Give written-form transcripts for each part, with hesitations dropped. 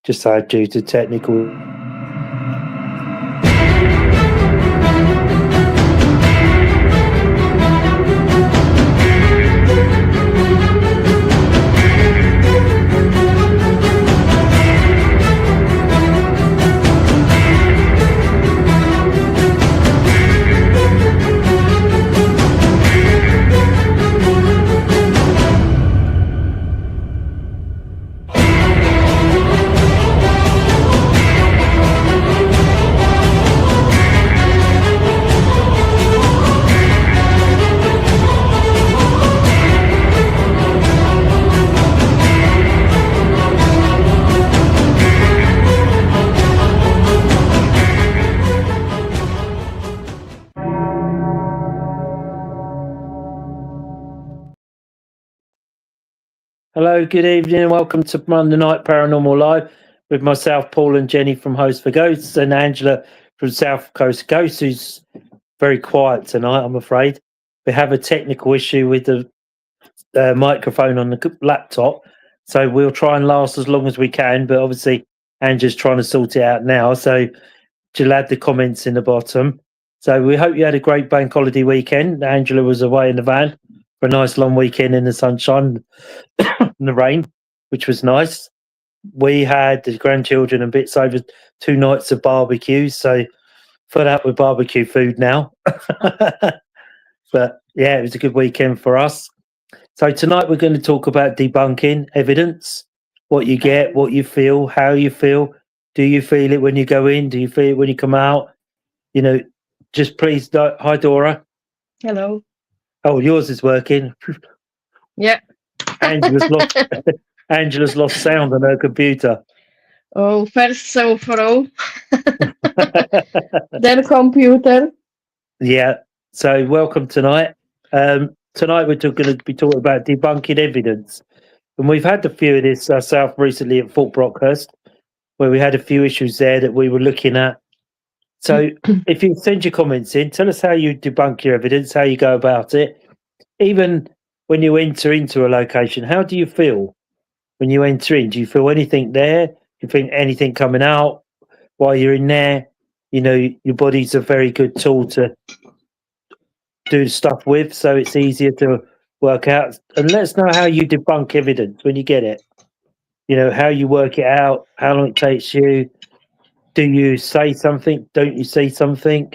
just due to technical. Hello, good evening, and welcome to Monday Night Paranormal Live with myself, Paul, and Jenny from Host for Ghosts, and Angela from South Coast Ghosts, who's very quiet tonight, I'm afraid. We have a technical issue with the microphone on the laptop, so we'll try and last as long as we can, but obviously Angela's trying to sort it out now, so she'll add the comments in the bottom. So we hope you had a great bank holiday weekend. Angela was away in the van for a nice long weekend in the sunshine and the rain, which was nice. We had the grandchildren and bits over 2 nights of barbecues, so fed up with barbecue food now. But yeah, it was a good weekend for us. So tonight we're going to talk about debunking evidence, what you get, what you feel, how you feel. Do you feel it when you go in? Do you feel it when you come out? You know, just please, hi Dora. Hello. Oh, yours is working. Yeah. Angela's lost sound on her computer. Oh, first sofa, then computer. Yeah. So welcome tonight. Tonight we're going to be talking about debunking evidence, and we've had a few of this ourselves recently at Fort Brockhurst, where we had a few issues there that we were looking at. So if you send your comments in, tell us how you debunk your evidence, how you go about it. Even when you enter into a location, how do you feel when you enter in? Do you feel anything there? Do you think anything coming out while you're in there? You know, your body's a very good tool to do stuff with, so it's easier to work out. And let us know how you debunk evidence when you get it. You know, how you work it out, how long it takes you. Do you say something? Don't you say something?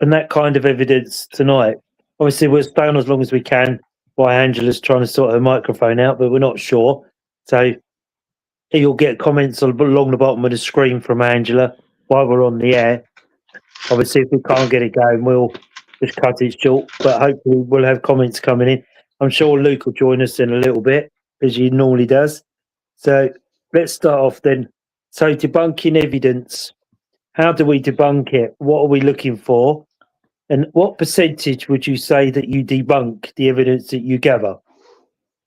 And that kind of evidence tonight. Obviously, we'll stay on as long as we can while Angela's trying to sort her microphone out, but we're not sure. So you'll get comments along the bottom of the screen from Angela while we're on the air. Obviously, if we can't get it going, we'll just cut it short, but hopefully we'll have comments coming in. I'm sure Luke will join us in a little bit, as he normally does. So let's start off then. So debunking evidence. How do we debunk it? What are we looking for? And what percentage would you say that you debunk the evidence that you gather?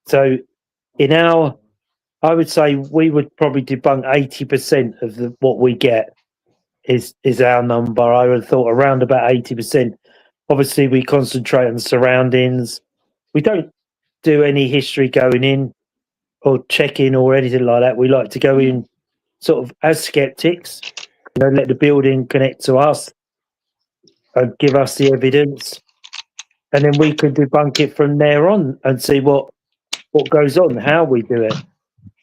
So I would say we would probably debunk 80% of what we get is our number. I would have thought around about 80%. Obviously, we concentrate on the surroundings. We don't do any history going in or checking or anything like that. We like to go in sort of as skeptics, let the building connect to us and give us the evidence. And then we can debunk it from there on and see what goes on, how we do it.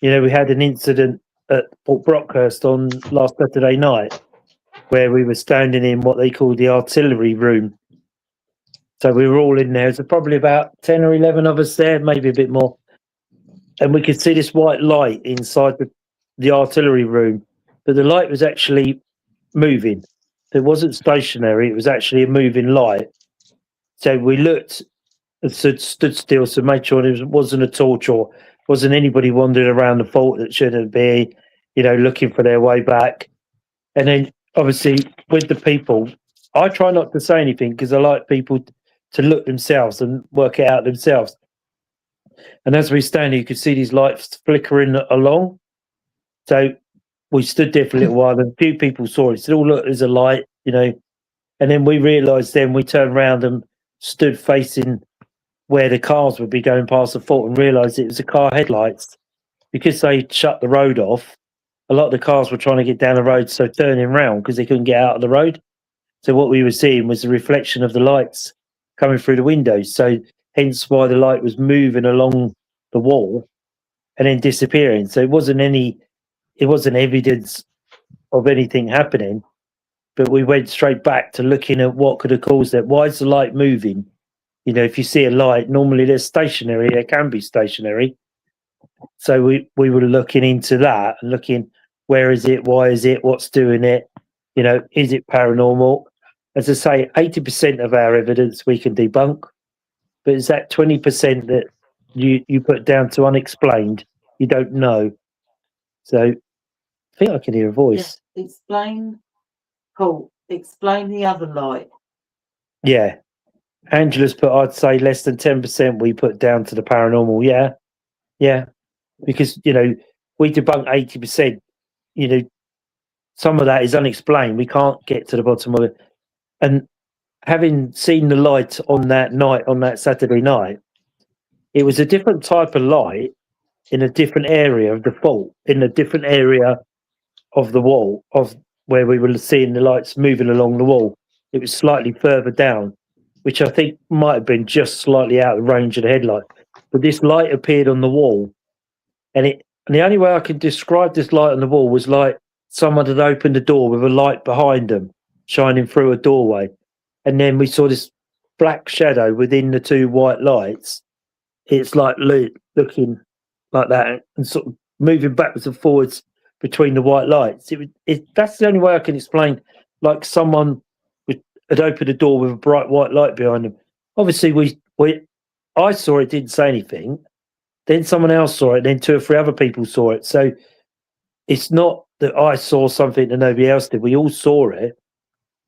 We had an incident at Port Brockhurst on last Saturday night where we were standing in what they call the artillery room. So we were all in there. There's probably about 10 or 11 of us there, maybe a bit more. And we could see this white light inside the artillery room, but the light was actually moving. It wasn't stationary. It was actually a moving light. So we looked and stood still to make sure it wasn't a torch or wasn't anybody wandering around the fort that shouldn't be, looking for their way back. And then obviously with the people, I try not to say anything because I like people to look themselves and work it out themselves. And as we stand here, you could see these lights flickering along. So we stood there for a little while and a few people saw it. Said, oh, look, there's a light, And then we realised then we turned around and stood facing where the cars would be going past the fort and realised it was the car headlights. Because they shut the road off, a lot of the cars were trying to get down the road, so turning round because they couldn't get out of the road. So what we were seeing was the reflection of the lights coming through the windows. So hence why the light was moving along the wall and then disappearing. So it wasn't evidence of anything happening, but we went straight back to looking at what could have caused it. Why is the light moving? You know, if you see a light, normally they're stationary, it can be stationary. So we were looking into that and looking, where is it? Why is it? What's doing it? You know, is it paranormal? As I say, 80% of our evidence we can debunk, but it's that 20% that you put down to unexplained. You don't know. So I think I can hear a voice. Yeah. Explain, Paul. Explain the other light. Yeah. Angela's put, I'd say less than 10% we put down to the paranormal. Yeah. Yeah. Because, you know, we debunk 80%. You know, some of that is unexplained. We can't get to the bottom of it. And having seen the light on that night, on that Saturday night, it was a different type of light in a different area of the fault, in a different area of the wall, of where we were seeing the lights moving along the wall. It was slightly further down, which I think might have been just slightly out of range of the headlight. But this light appeared on the wall, and the only way I could describe this light on the wall was like someone had opened a door with a light behind them shining through a doorway, and then we saw this black shadow within the two white lights. It's like looking like that and sort of moving backwards and forwards between the white lights. That's the only way I can explain. Like someone had opened a door with a bright white light behind them. Obviously, I saw it, didn't say anything. Then someone else saw it. Then two or three other people saw it. So it's not that I saw something that nobody else did. We all saw it,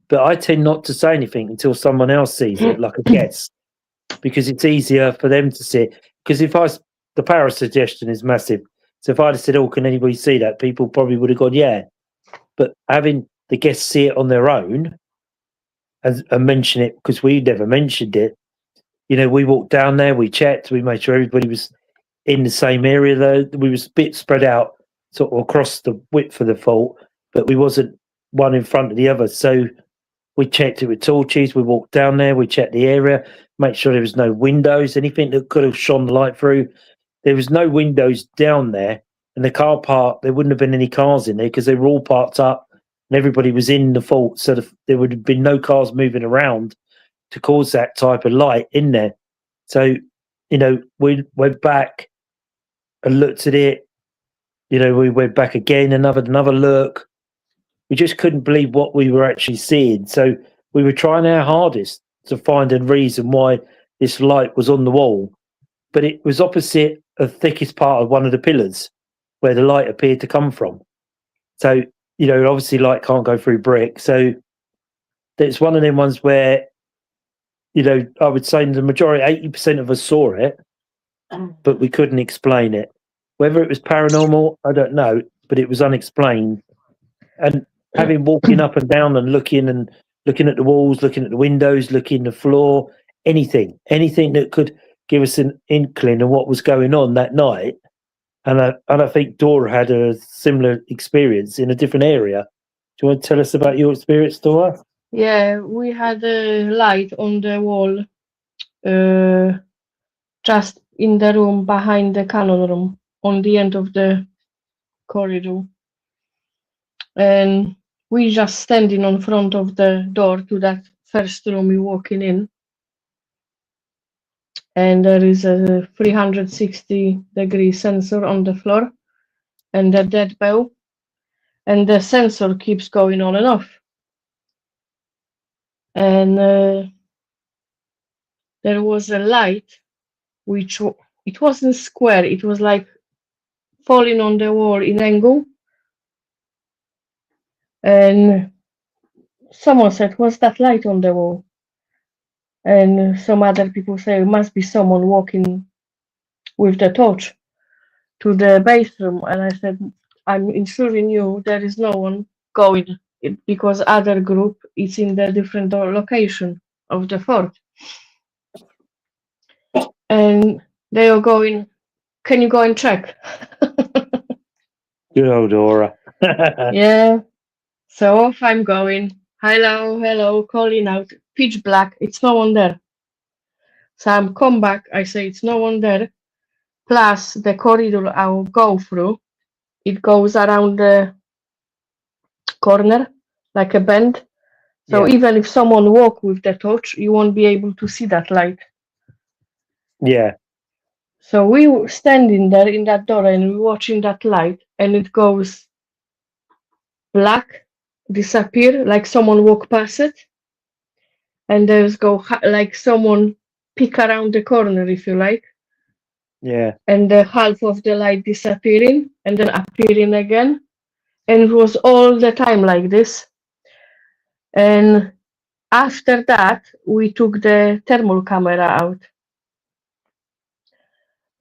but I tend not to say anything until someone else sees it, like a guest, because it's easier for them to see it. Because the power of suggestion is massive. So if I'd have said, "Oh, can anybody see that?" people probably would have gone, "Yeah." But having the guests see it on their own and mention it, because we never mentioned it. You know, we walked down there, we checked, we made sure everybody was in the same area. Though we was a bit spread out, sort of across the width of the fault, but we wasn't one in front of the other. So we checked it with torches. We walked down there, we checked the area, make sure there was no windows, anything that could have shone the light through. There was no windows down there, and the car park, there wouldn't have been any cars in there because they were all parked up and everybody was in the fault. So there would have been no cars moving around to cause that type of light in there. So, you know, we went back and looked at it. You know, we went back again, another look. We just couldn't believe what we were actually seeing. So we were trying our hardest to find a reason why this light was on the wall, but it was opposite the thickest part of one of the pillars where the light appeared to come from. So, you know, obviously light can't go through brick. So it's one of them ones where, you know, I would say the majority, 80% of us saw it, but we couldn't explain it. Whether it was paranormal, I don't know, but it was unexplained. And having walking up and down and looking at the walls, looking at the windows, looking at the floor, anything that could give us an inkling of what was going on that night. And I think Dora had a similar experience in a different area. Do you want to tell us about your experience, Dora? Yeah, we had a light on the wall, just in the room behind the canon room, on the end of the corridor. And we just standing on front of the door to that first room we walking in. And there is a 360-degree sensor on the floor and a dead bell. And the sensor keeps going on and off. And there was a light, which it wasn't square, it was like falling on the wall in angle. And someone said, "What's that light on the wall?" And some other people say, "It must be someone walking with the torch to the bathroom." And I said, "I'm ensuring you there is no one going, because other group is in the different location of the fort." And they are going, "Can you go and check?" Good old Dora. Yeah. So off I'm going. Hello, hello, calling out. Pitch black. It's no one there. So I'm come back. I say it's no one there. Plus the corridor I'll go through. It goes around the corner like a bend. So Yeah. even if someone walk with the torch, you won't be able to see that light. Yeah. So we were standing there in that door and we watching that light, and it goes black, disappear like someone walk past it, and there's like someone peek around the corner, if you like, Yeah. and the half of the light disappearing and then appearing again, and it was all the time like this. And after that, we took the thermal camera out.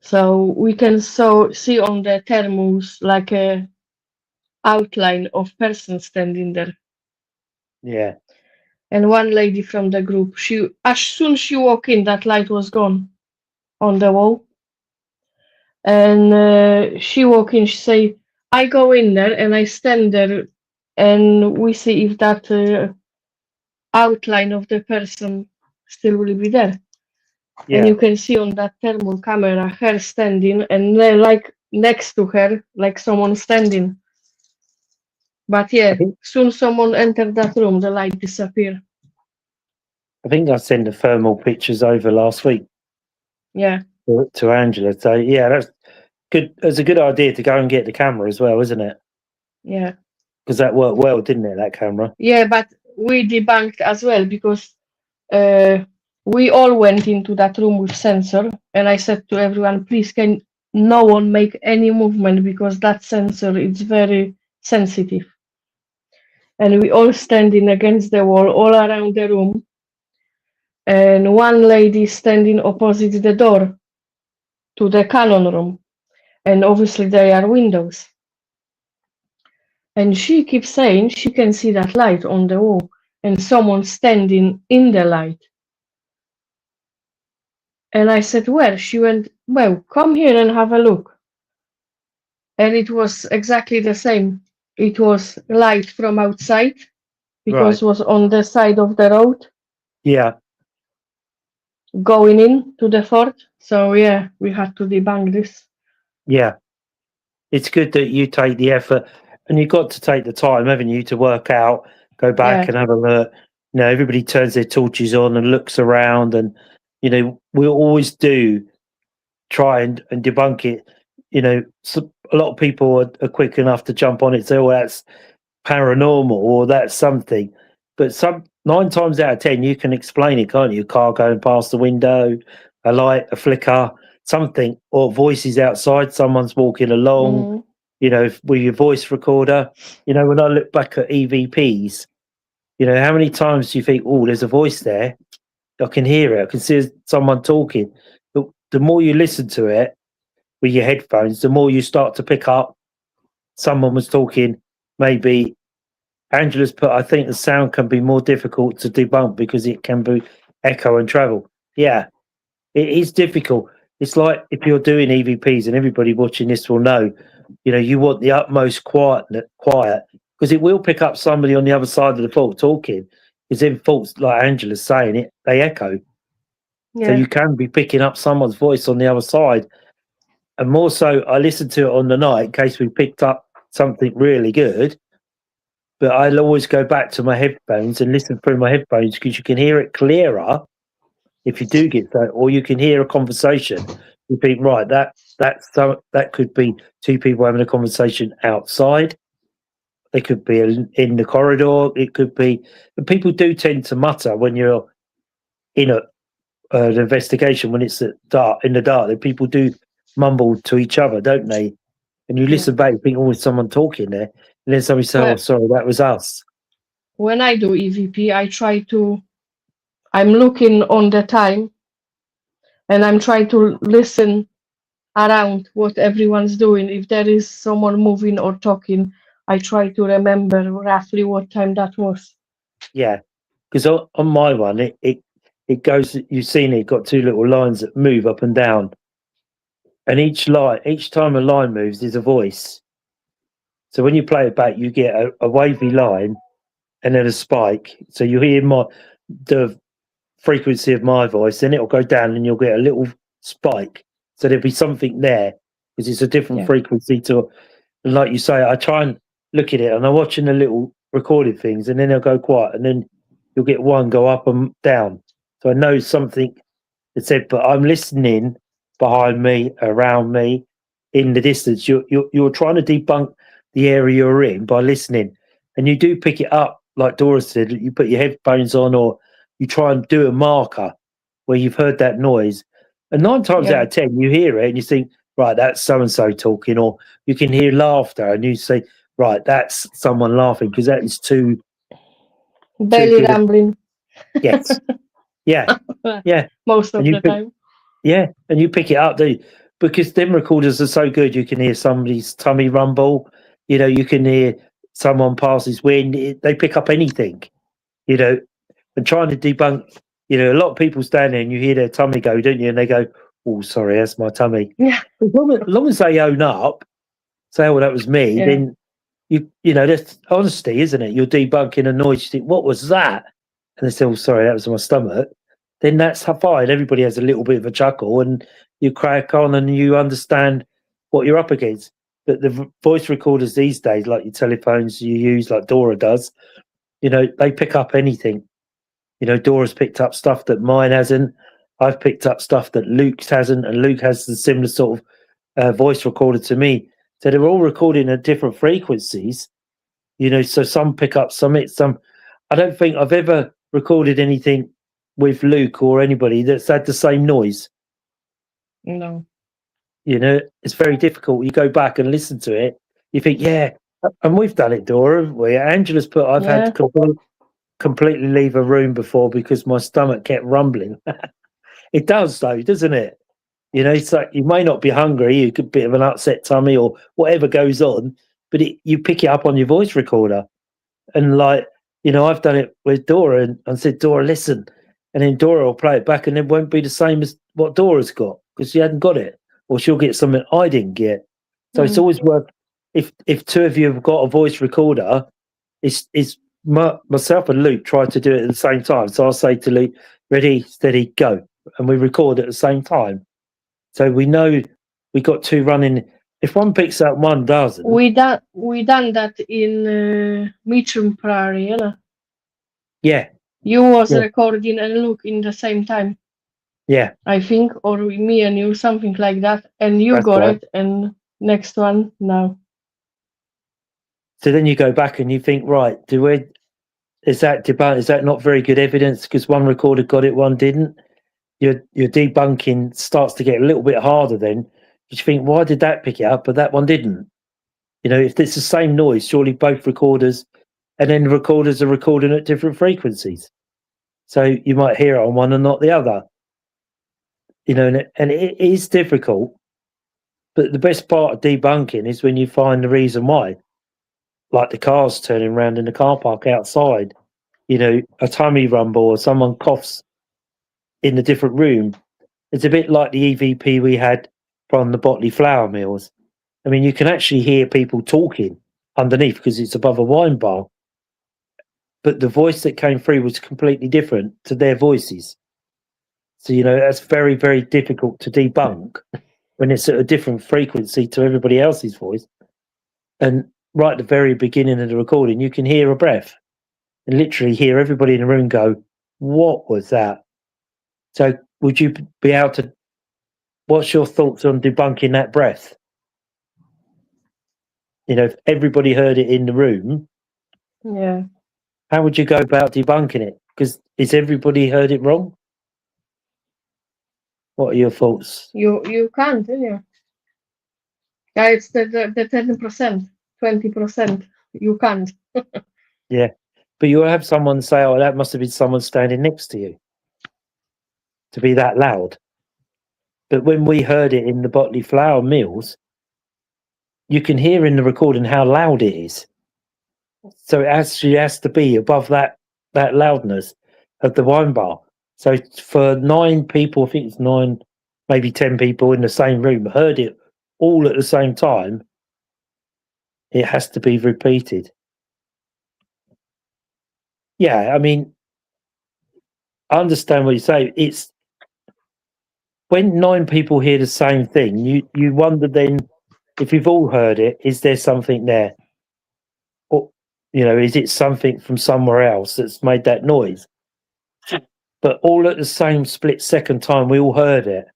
So we can see on the thermals like a outline of person standing there. Yeah. And one lady from the group, she as soon as she walked in, that light was gone on the wall. And she walked in, she say, I go in there and I stand there and we see if that outline of the person still will be there. And Yeah. you can see on that thermal camera her standing and like next to her, like someone standing. But yeah, soon someone entered that room, the light disappeared. I think I sent the thermal pictures over last week Yeah, to Angela. So yeah, that's good. It's a good idea to go and get the camera as well, isn't it? yeah. Because that worked well, didn't it? That camera. Yeah, but we debunked as well because uh, we all went into that room with sensor, and I said to everyone, please, can no one make any movement because that sensor is very sensitive. And we all standing against the wall, all around the room, and one lady standing opposite the door to the canon room, and obviously there are windows. And she keeps saying she can see that light on the wall and someone standing in the light. And I said, where? She went, well, come here and have a look. And it was exactly the same. It was light from outside because Right. it was on the side of the road Yeah. going in to the fort. So yeah, we had to debunk this. Yeah. It's good that you take the effort, and you've got to take the time, haven't you, to work out, go back Yeah. and have a look. You know, everybody turns their torches on and looks around, and you know, we always do try and debunk it. You know, so a lot of people are quick enough to jump on it, say, "Oh, that's paranormal," or that's something. But 9 times out of 10, you can explain it, can't you? A car going past the window, a light, a flicker, something, or voices outside, someone's walking along. Mhm. You know, with your voice recorder. You know, when I look back at EVPs, you know, how many times do you think, oh, there's a voice there? I can hear it. I can see someone talking. But the more you listen to it with your headphones, the more you start to pick up someone was talking. Maybe Angela's put, I think the sound can be more difficult to debunk because it can be echo and travel. Yeah, it is difficult. It's like if you're doing EVPs, and everybody watching this will know, you know, you want the utmost quiet, because it will pick up somebody on the other side of the fault talking. Because then faults, like Angela's saying it, they echo. So Yeah. you can be picking up someone's voice on the other side. And more so, I listened to it on the night in case we picked up something really good. But I'll always go back to my headphones and listen through my headphones because you can hear it clearer if you do get that, or you can hear a conversation. You think, right, that could be two people having a conversation outside. They could be in the corridor. It could be. And people do tend to mutter when you're in an investigation when it's in the dark. That people do mumble to each other, don't they? And you Yeah. listen back, you think, oh, there's someone talking there, and then somebody say, Well, oh, sorry, that was us. when I do EVP, I'm looking on the time and I'm trying to listen around what everyone's doing. If there is someone moving or talking, I try to remember roughly what time that was. Yeah, because on my one, it goes. You've seen it got two little lines that move up and down, and each time a line moves, is a voice. So when you play it back, you get a wavy line and then a spike. So you hear the frequency of my voice, then it'll go down and you'll get a little spike. So there'll be something there because it's a different Yeah. frequency to, and like you say, I try and look at it and I'm watching the little recorded things and then they'll go quiet and then you'll get one go up and down. So I know something that said, but I'm listening behind me, around me, in the distance. You're trying to debunk the area you're in by listening, and you do pick it up, like Dora said. You put your headphones on, or you try and do a marker where you've heard that noise, and 9 times Yeah. out of 10 you hear it and you think, right, that's so and so talking, or you can hear laughter and you say, right, that's someone laughing because that is too. Belly good a- rambling Yes, yeah, yeah. most of And you the pick- time. Yeah, and you pick it up, do you? Because them recorders are so good. You can hear somebody's tummy rumble. You know, you can hear someone pass his wind. They pick up anything. You know, and trying to debunk. You know, a lot of people stand there and you hear their tummy go, don't you? And they go, "Oh, sorry, that's my tummy." Yeah. As long as they own up, say, "Oh, that was me," Yeah. then you know that's honesty, isn't it? You're debunking a noise. You think, "What was that?" And they say, "Oh, sorry, that was my stomach." Then that's fine. Everybody has a little bit of a chuckle and you crack on and you understand what you're up against. But the voice recorders these days, like your telephones you use, like Dora does, you know, they pick up anything. You know, Dora's picked up stuff that mine hasn't. I've picked up stuff that Luke's hasn't, and Luke has the similar sort of voice recorder to me. So they're all recording at different frequencies. You know, so some pick up some. I don't think I've ever recorded anything with Luke or anybody that's had the same noise. No. You know, it's very difficult. You go back and listen to it, you think, yeah, and we've done it, Dora, haven't we? Angela's put, I've had Yeah. to completely leave a room before because my stomach kept rumbling. It does, though, doesn't it? You know, it's like you may not be hungry, you could be of an upset tummy or whatever goes on, but you pick it up on your voice recorder. And like, you know, I've done it with Dora and said, Dora, listen. And then Dora will play it back and it won't be the same as what Dora's got because she hadn't got it. Or she'll get something I didn't get. So it's always worth, if two of you have got a voice recorder, it's myself and Luke try to do it at the same time. So I'll say to Luke, ready, steady, go. And we record at the same time. So we know we got two running. If one picks up, one doesn't. We done that in Mitcham Prairie, you know. Yeah, You was Yeah. recording and look in the same time, yeah. I think, or me and you, something like that. And you That's got right. it, and next one now. So then you go back and you think, right, is that not very good evidence because one recorder got it, one didn't? Your debunking starts to get a little bit harder then. You think, why did that pick it up, but that one didn't? You know, if it's the same noise, surely both recorders, and then the recorders are recording at different frequencies. So you might hear it on one and not the other. You know, and it is difficult. But the best part of debunking is when you find the reason why. Like the cars turning around in the car park outside, you know, a tummy rumble or someone coughs in a different room. It's a bit like the EVP we had from the Botley flour mills. I mean, you can actually hear people talking underneath because it's above a wine bar. But the voice that came through was completely different to their voices. So, you know, that's very, very difficult to debunk when it's at a different frequency to everybody else's voice. And right at the very beginning of the recording, you can hear a breath and literally hear everybody in the room go, what was that? So would you be able to, what's your thoughts on debunking that breath? You know, if everybody heard it in the room, Yeah. how would you go about debunking it? Because is everybody heard it wrong? What are your thoughts? You can't, yeah. Yeah, it's the 10%, 20%. You can't. Yeah. But you'll have someone say, oh, that must have been someone standing next to you to be that loud. But when we heard it in the Botley flour mills, you can hear in the recording how loud it is. So it actually has to be above that loudness of the wine bar. So for 9 people, I think it's 9, maybe 10 people in the same room heard it all at the same time. It has to be repeated. Yeah, I mean, I understand what you say. It's when 9 people hear the same thing, you wonder then if you've all heard it, is there something there? Or, is it something from somewhere else that's made that noise? But all at the same split second time, we all heard it.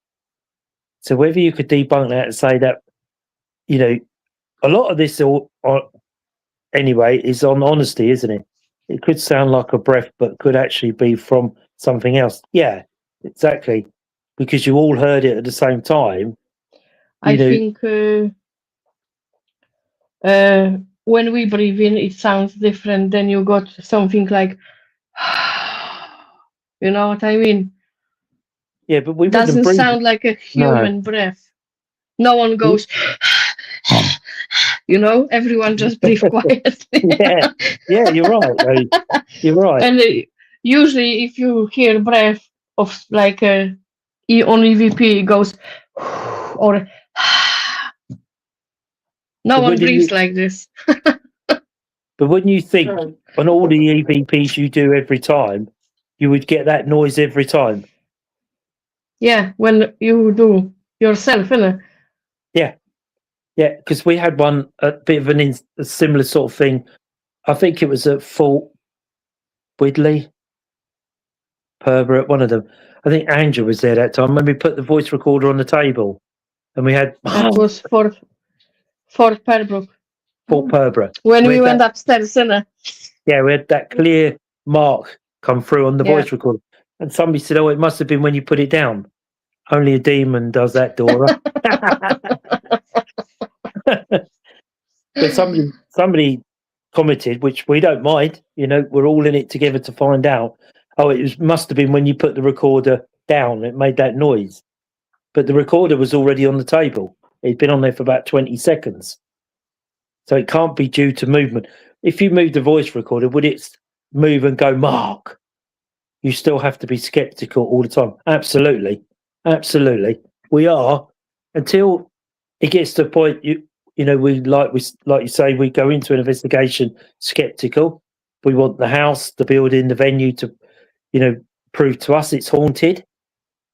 So whether you could debunk that and say that, a lot of this anyway is on honesty, isn't it? It could sound like a breath, but could actually be from something else. Yeah, exactly. Because you all heard it at the same time. I think when we breathe in, it sounds different. Then you got something like, you know what I mean? Yeah, but we Doesn't wouldn't breathe. sound like a human breath. No one goes, everyone just breathe quietly. Yeah, you're right. Though. You're right. And usually, if you hear breath of like on EVP, it goes, or no one breathes like this. But when you think on all the EVPs you do every time, you would get that noise every time. Yeah, when you do yourself, innit? Yeah, because we had one, a bit of a similar sort of thing. I think it was at Fort Widley, Herbert, one of them. I think Angela was there that time when we put the voice recorder on the table, and we had that was Fort Pembroke. Fort Perborough. When we went upstairs, innit? Yeah, we had that clear mark come through on the voice recorder, and somebody said, "Oh, it must have been when you put it down." Only a demon does that, Dora. But somebody commented, which we don't mind. We're all in it together to find out. Oh, must have been when you put the recorder down. It made that noise, but the recorder was already on the table. It'd been on there for about 20 seconds, so it can't be due to movement. If you move the voice recorder, would it move and go, Mark? You still have to be skeptical all the time. Absolutely. We are, until it gets to the point we like you say, we go into an investigation skeptical. We want the house, the building, the venue to prove to us it's haunted.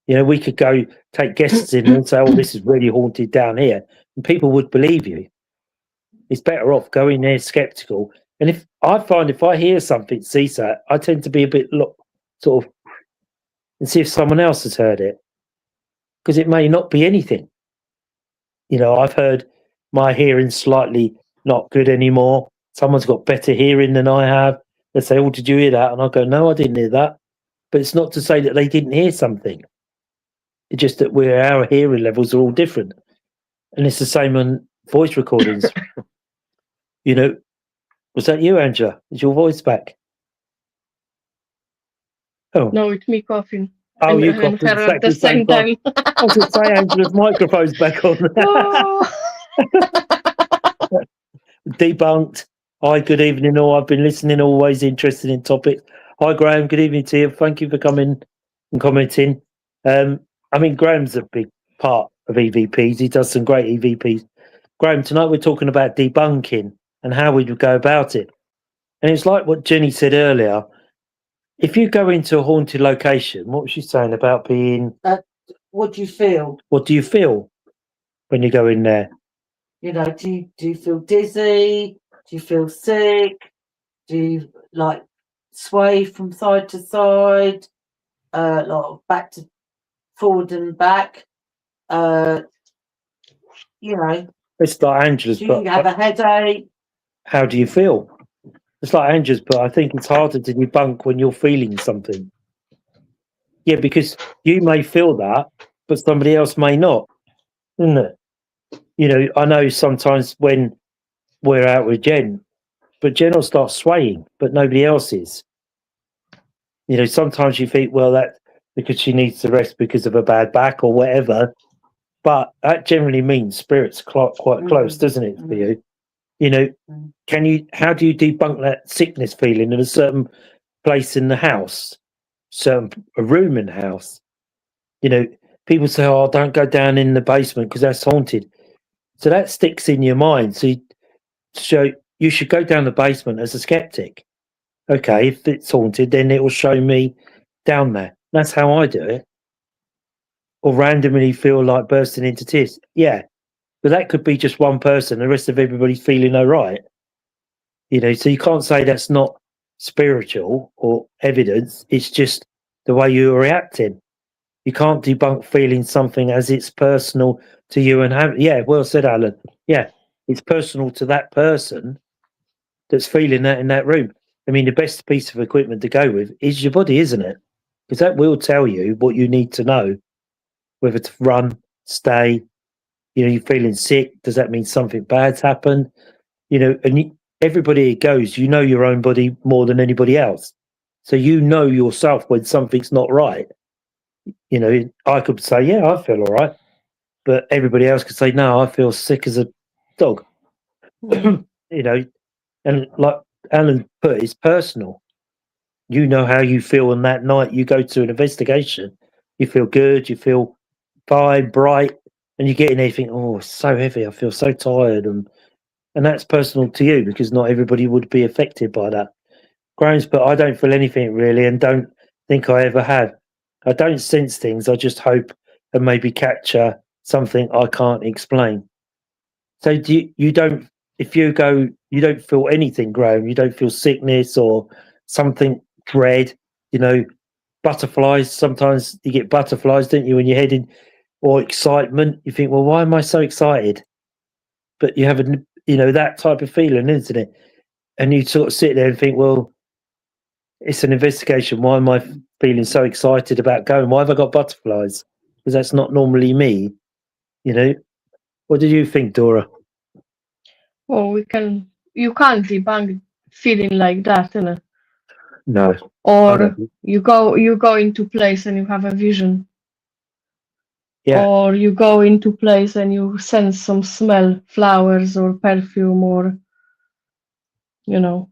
We could go take guests in and say, oh, this is really haunted down here, and people would believe you. It's better off going there skeptical. And if I hear something, see that, I tend to be a bit sort of, and see if someone else has heard it, because it may not be anything. I've heard my hearing slightly not good anymore. Someone's got better hearing than I have. They say, oh, did you hear that? And I go, no, I didn't hear that. But it's not to say that they didn't hear something. It's just that our hearing levels are all different. And it's the same on voice recordings. Was that you, Angela? Is your voice back? Oh. No, it's me coughing. Oh, you coughed at the same time. I was going to say Angela's microphone's back on. Debunked. Hi, good evening all. I've been listening, always interested in topics. Hi, Graham. Good evening to you. Thank you for coming and commenting. Graham's a big part of EVPs. He does some great EVPs. Graham, tonight we're talking about debunking and how we would go about it. And it's like what Jenny said earlier. If you go into a haunted location, what was she saying about being... what do you feel? What do you feel when you go in there? Do you feel dizzy? Do you feel sick? Do you sway from side to side? Back to forward and back? It's like Angela's. Do you have a headache? How do you feel? It's like Angela's, but I think it's harder to debunk when you're feeling something. Yeah, because you may feel that, but somebody else may not, isn't it? I know sometimes when we're out with Jen, but Jen will start swaying, but nobody else is. Sometimes you think, well, that's because she needs to rest because of a bad back or whatever, but that generally means spirit's quite close, doesn't it, for you? How do you debunk that sickness feeling in a certain place in the house, a room in the house? People say, oh, don't go down in the basement because that's haunted. So that sticks in your mind. So So you should go down the basement as a skeptic. Okay, if it's haunted, then it will show me down there. That's how I do it. Or randomly feel like bursting into tears. Yeah, but that could be just one person. The rest of everybody's feeling all right. So you can't say that's not spiritual or evidence. It's just the way you're reacting. You can't debunk feeling something as it's personal to you and have. Yeah, well said, Alan. Yeah, it's personal to that person that's feeling that in that room. I mean, the best piece of equipment to go with is your body, isn't it? Because that will tell you what you need to know, whether to run, stay. You're feeling sick. Does that mean something bad's happened? And everybody goes, your own body more than anybody else. So yourself when something's not right. I could say, yeah, I feel all right. But everybody else could say, no, I feel sick as a dog. Mm. And like Alan put, it's personal. You know how you feel on that night you go to an investigation. You feel good, you feel fine, bright, and you get in there, you think, oh, it's so heavy, I feel so tired. And that's personal to you because not everybody would be affected by that. Graham's, but I don't feel anything really and don't think I ever have. I don't sense things, I just hope and maybe capture something I can't explain. So you don't, if you go, you don't feel anything, Graham, you don't feel sickness or something dread, butterflies, sometimes you get butterflies, don't you, when you're heading, or excitement, you think, well, why am I so excited? But you have that type of feeling, isn't it? And you sort of sit there and think, well, it's an investigation. Why am I feeling so excited about going? Why have I got butterflies? Because that's not normally me. What do you think, Dora? Well, you can't debunk feeling like that, you know. No. Or you go into place and you have a vision. Yeah. Or you go into place and you sense some smell, flowers or perfume or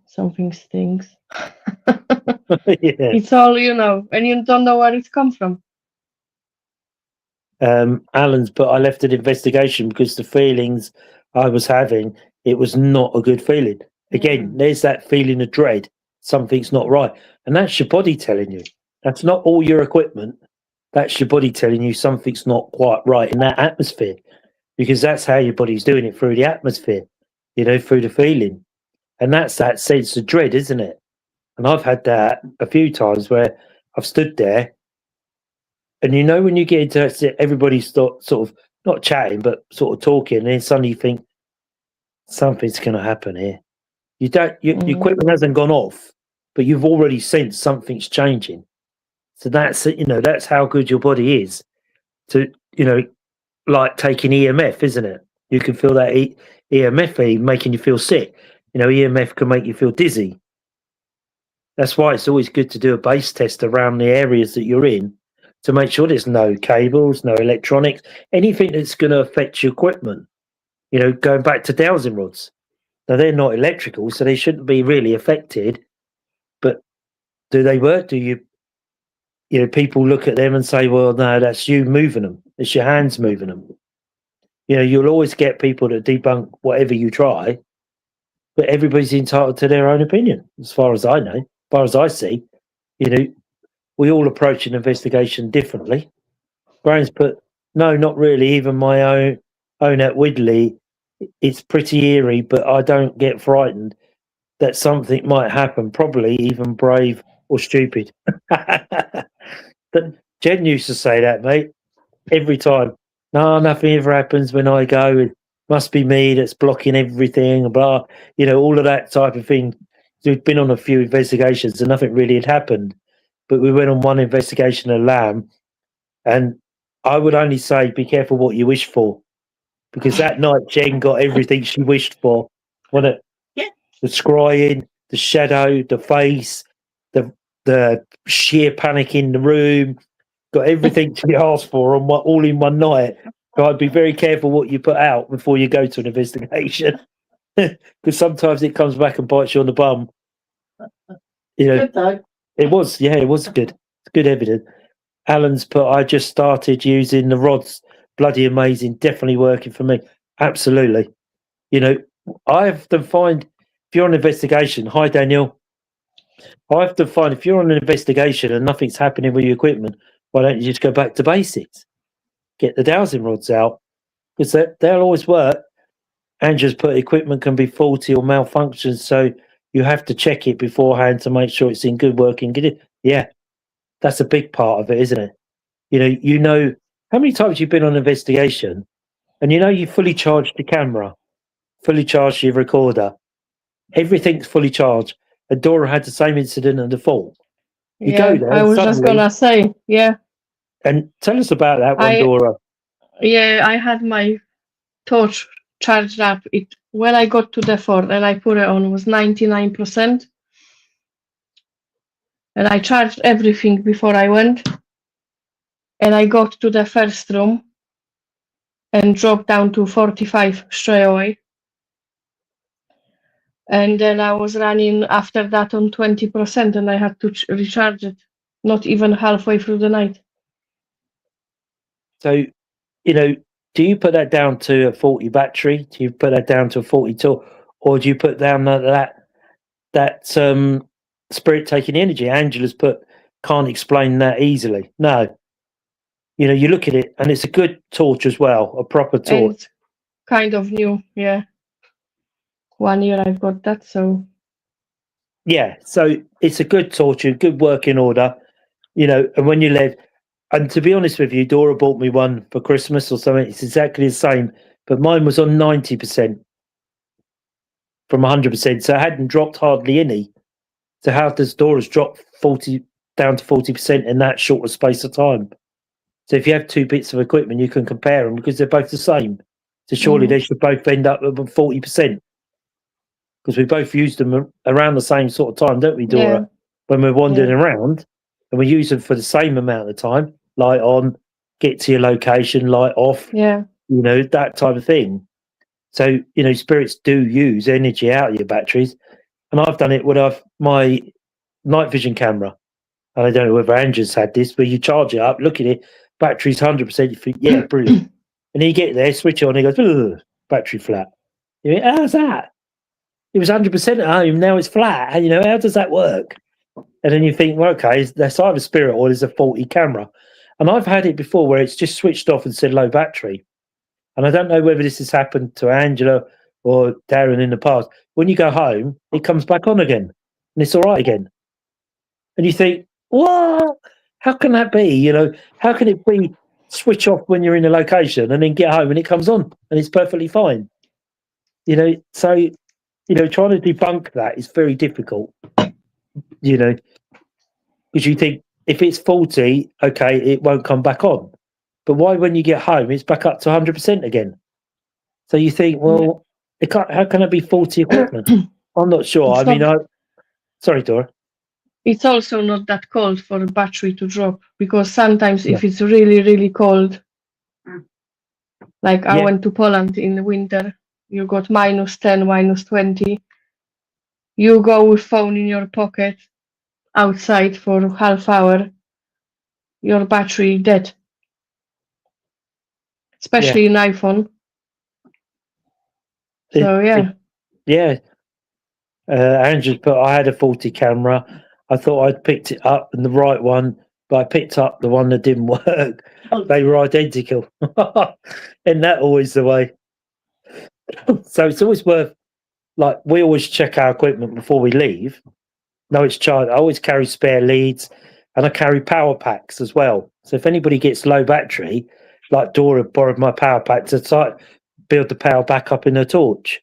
something stinks. Yeah. It's all, and you don't know where it's come from. Alan's, but I left an investigation because the feelings I was having, it was not a good feeling. Again, there's that feeling of dread. Something's not right. And that's your body telling you. That's not all your equipment. That's your body telling you something's not quite right in that atmosphere. Because that's how your body's doing it, through the atmosphere, through the feeling. And that's that sense of dread, isn't it? And I've had that a few times where I've stood there and when you get into it, everybody's sort of not chatting, but sort of talking, and then suddenly you think something's going to happen here. You don't, your equipment hasn't gone off, but you've already sensed something's changing. So that's how good your body is to, like taking EMF, isn't it? You can feel that EMF making you feel sick. EMF can make you feel dizzy. That's why it's always good to do a base test around the areas that you're in to make sure there's no cables, no electronics, anything that's going to affect your equipment. Going back to dowsing rods. Now, they're not electrical, so they shouldn't be really affected. But do they work? Do you people look at them and say, well, no, that's you moving them. It's your hands moving them. You'll always get people that debunk whatever you try, but everybody's entitled to their own opinion, as far as I know, as far as I see. We all approach an investigation differently. Graham's put, no, not really. Even my own at Widley, it's pretty eerie, but I don't get frightened that something might happen, probably even brave or stupid. But Jen used to say that, mate, every time. No, nothing ever happens when I go. It must be me that's blocking everything, blah, all of that type of thing. We've been on a few investigations and nothing really had happened. But we went on one investigation at Lamb, and I would only say be careful what you wish for, because that night Jen got everything she wished for. Wasn't it? Yeah. The scrying, the shadow, the face, the sheer panic in the room. Got everything she asked for all in one night. So I'd be very careful what you put out before you go to an investigation, because sometimes it comes back and bites you on the bum. Good though. It was good. It's good evidence. Alan's put, I just started using the rods. Bloody amazing. Definitely working for me. Absolutely. I often find if you're on an investigation, hi Daniel. I often find if you're on an investigation and nothing's happening with your equipment, why don't you just go back to basics? Get the dowsing rods out because they'll always work. And just put equipment can be faulty or malfunction, so you have to check it beforehand to make sure it's in good working condition. Yeah, that's a big part of it, isn't it? You know how many times you've been on an investigation, and you fully charged the camera, fully charged your recorder, everything's fully charged. And Dora had the same incident and the fault. You go there I and was just suddenly, gonna say, and tell us about that one, Dora. I had my torch charged up. It when I got to the fort and I put it on was 99%, and I charged everything before I went. And I got to the first room and dropped down to 45 straight away. And then I was running after that on 20%, and I had to recharge it, not even halfway through the night. So, do you put that down to a 40 battery? Do you put that down to a 42, or do you put down that spirit taking energy? Angela's put can't explain that easily. No, you look at it and it's a good torch as well, a proper torch. And it's kind of new, 1 year I've got that, so yeah. So it's a good torch, a good working order, And when you live, and to be honest with you, Dora bought me one for Christmas or something. It's exactly the same, but mine was on 90% from 100%, so it hadn't dropped hardly any. So how does Dora's drop 40 down to 40% in that short a space of time? So if you have two bits of equipment, you can compare them because they're both the same. So surely they should both end up at 40% because we both used them around the same sort of time, don't we, Dora? Yeah. When we're wandering around, and we use them for the same amount of time, light on, get to your location, light off, that type of thing. So, spirits do use energy out of your batteries. And I've done it with my night vision camera. And I don't know whether Andrew's had this, but you charge it up, look at it, battery's 100%. You think, yeah, brilliant. And then you get there, switch on, he goes, ugh, battery flat. You mean, how's that? It was 100% at home, now it's flat. How does that work? And then you think, well, okay, that's either spirit or there's a faulty camera. And I've had it before where it's just switched off and said low battery. And I don't know whether this has happened to Angela or Darren in the past. When you go home, it comes back on again and it's all right again. And you think, what? How can that be? How can it be switch off when you're in a location and then get home and it comes on and it's perfectly fine? So, trying to debunk that is very difficult, because you think if it's faulty, okay, it won't come back on. But why, when you get home, it's back up to 100% again? So you think, well, how can it be faulty equipment? I'm not sure. Sorry, Dora. It's also not that cold for a battery to drop, because sometimes if it's really, really cold, like I went to Poland in the winter, you got -10, -20. You go with phone in your pocket outside for half hour, your battery dead. Especially in iPhone. So Andrew's put, I had a faulty camera. I thought I'd picked it up and the right one, but I picked up the one that didn't work. They were identical. Isn't that always the way? So it's always worth, like, we always check our equipment before we leave. No, it's charged. I always carry spare leads and I carry power packs as well. So if anybody gets low battery, like Dora borrowed my power pack to build the power back up in her torch.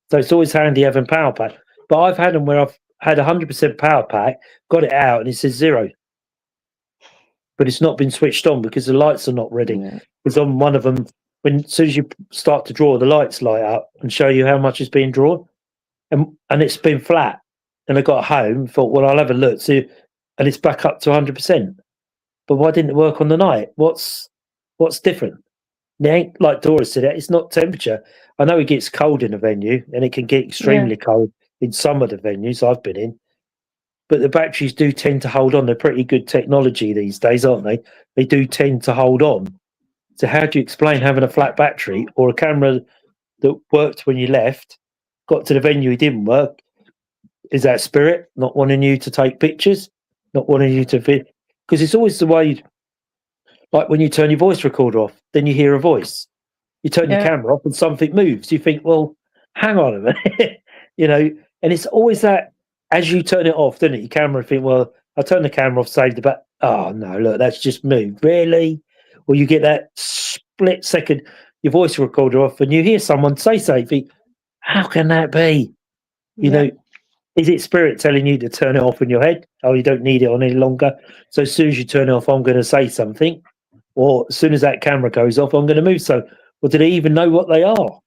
So it's always handy having power pack. But I've had them where I've had 100% power pack, got it out, and it says 0. But it's not been switched on because the lights are not ready. It's on one of them. As soon as you start to draw, the lights light up and show you how much is being drawn. And it's been flat. And I got home, thought, well, I'll have a look. See, and it's back up to 100%. But why didn't it work on the night? What's different? It ain't, like Dora said, it's not temperature. I know it gets cold in a venue, and it can get extremely cold in some of the venues I've been in. But the batteries do tend to hold on. They're pretty good technology these days, aren't they? They do tend to hold on. So how do you explain having a flat battery or a camera that worked when you left got to the venue, it didn't work. Is that spirit not wanting you to take pictures, not wanting you to fit? Because it's always the way, like when you turn your voice recorder off, then you hear a voice. You turn your Yeah. camera off and something moves. You think, well, hang on a minute, and it's always that as you turn it off, doesn't it? Your camera think, well, I'll turn the camera off, save the back. Oh no, look, that's just moved. Really? Or you get that split second, your voice recorder off, and you hear someone say something. How can that be? Yeah. Is it spirit telling you to turn it off in your head? Oh, you don't need it on any longer. So as soon as you turn it off, I'm going to say something. Or as soon as that camera goes off, I'm going to move. So, or do they even know what they are?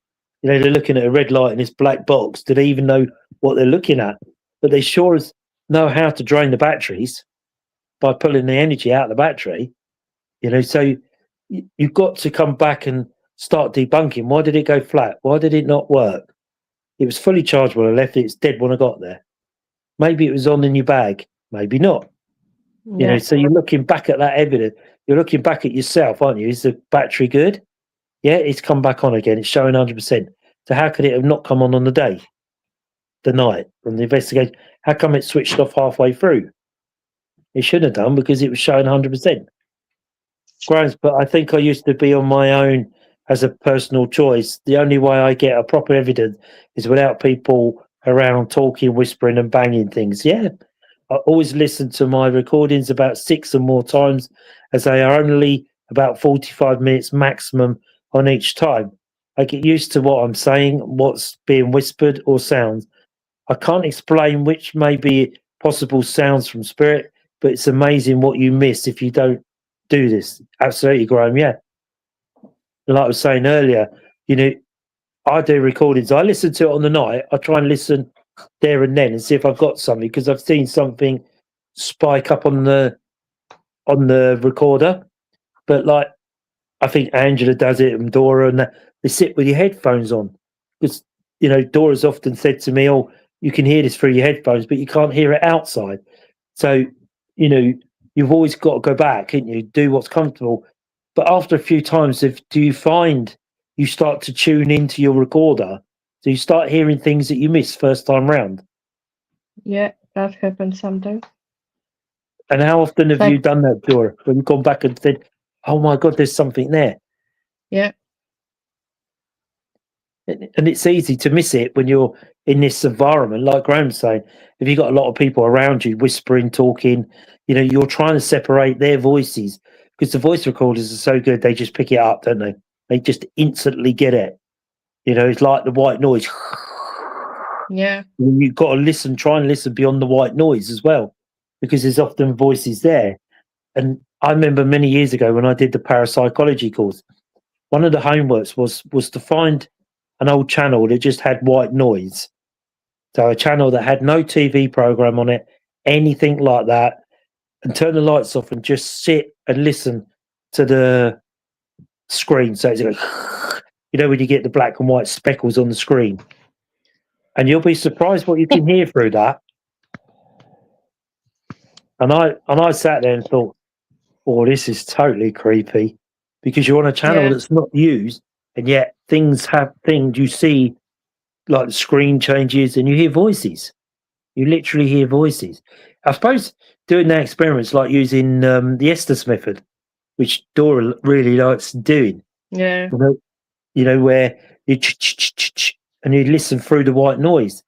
They're looking at a red light in this black box. Do they even know what they're looking at? But they sure as know how to drain the batteries by pulling the energy out of the battery. So you've got to come back and start debunking. Why did it go flat? Why did it not work? It was fully charged when I left it. It's dead when I got there. Maybe it was on in your bag. Maybe not. Yeah. So you're looking back at that evidence. You're looking back at yourself, aren't you? Is the battery good? Yeah, it's come back on again. It's showing 100%. So how could it have not come on the day, the night, from the investigation? How come it switched off halfway through? It should have done because it was showing 100%. Grimes, but I think I used to be on my own as a personal choice. The only way I get a proper evidence is without people around talking, whispering, and banging things. Yeah, I always listen to my recordings about 6 or more times, as they are only about 45 minutes maximum on each time. I get used to what I'm saying, what's being whispered or sounds. I can't explain which may be possible sounds from spirit, but it's amazing what you miss if you don't do this. Absolutely, Graham. Yeah. Like I was saying earlier, I do recordings. I listen to it on the night. I try and listen there and then and see if I've got something, because I've seen something spike up on the recorder. But like, I think Angela does it and Dora, and they sit with your headphones on, because Dora's often said to me, "Oh, you can hear this through your headphones, but you can't hear it outside." So you've always got to go back, and you do what's comfortable. But after a few times, do you find you start to tune into your recorder? Do you start hearing things that you missed first time round? Yeah, that happens sometimes. And how often have Like- you done that, Dora? When you've gone back and said, "Oh my God, there's something there." Yeah. And it's easy to miss it when you're in this environment, like Graham's saying. If you've got a lot of people around you whispering, talking, you're trying to separate their voices, because the voice recorders are so good, they just pick it up, don't they? They just instantly get it. It's like the white noise. Yeah. You've got to try and listen beyond the white noise as well, because there's often voices there. And I remember many years ago when I did the parapsychology course, one of the homeworks was to find an old channel that just had white noise. So a channel that had no TV program on it, anything like that, and turn the lights off and just sit and listen to the screen. So it's like, when you get the black and white speckles on the screen, and you'll be surprised what you can hear through that. And I sat there and thought, "Oh, this is totally creepy," because you're on a channel Yeah. that's not used, and yet things you see, like the screen changes and you hear voices. You literally hear voices. I suppose doing that experiment's like using the Estes method, which Dora really likes doing. Yeah. Where you and you listen through the white noise.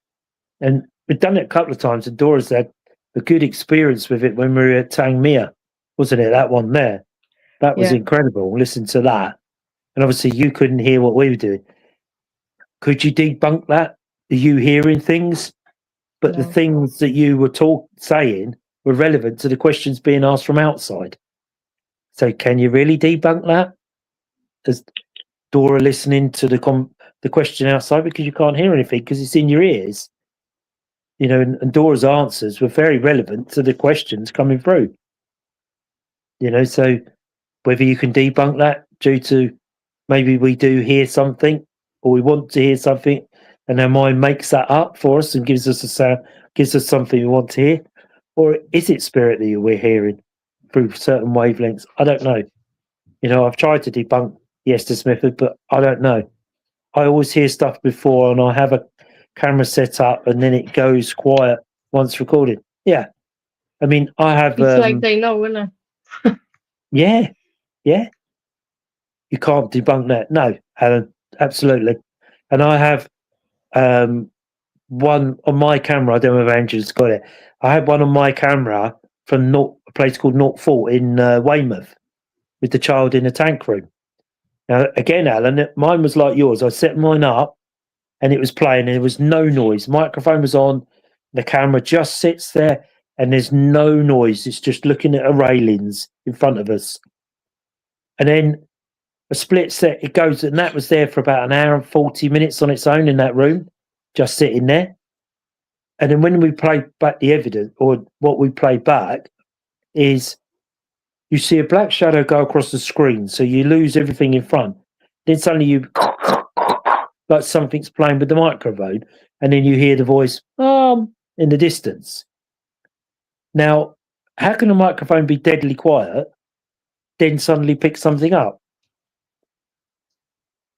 And we've done it a couple of times, and Dora's had a good experience with it when we were at Tangmere, wasn't it? That one there. That was Yeah. incredible. Listen to that. And obviously you couldn't hear what we were doing. Could you debunk that? Are you hearing things? But the No. things that you were saying were relevant to the questions being asked from outside. So can you really debunk that? As Dora listening to the question outside, because you can't hear anything because it's in your ears. And Dora's answers were very relevant to the questions coming through. So whether you can debunk that due to maybe we do hear something, or we want to hear something, and our mind makes that up for us and gives us a sound, gives us something we want to hear, or is it spirit that we're hearing through certain wavelengths? I don't know. I've tried to debunk the Estes method, but I don't know. I always hear stuff before, and I have a camera set up and then it goes quiet once recorded. Yeah. I mean, I have. It's like they know, isn't it? Yeah. You can't debunk that. No, Alan, absolutely. And I have one on my camera. I don't know if Andrew's got it. I had one on my camera from a place called North Fort in Weymouth with the child in the tank room. Now, again, Alan, mine was like yours. I set mine up and it was playing and there was no noise. Microphone was on. The camera just sits there and there's no noise. It's just looking at the railings in front of us. And then a split set, it goes, and that was there for about an hour and 40 minutes on its own in that room, just sitting there. And then when we played back the evidence, or what we played back, is you see a black shadow go across the screen, so you lose everything in front. Then suddenly you, like something's playing with the microphone, and then you hear the voice, in the distance. Now, how can a microphone be deadly quiet, then suddenly pick something up?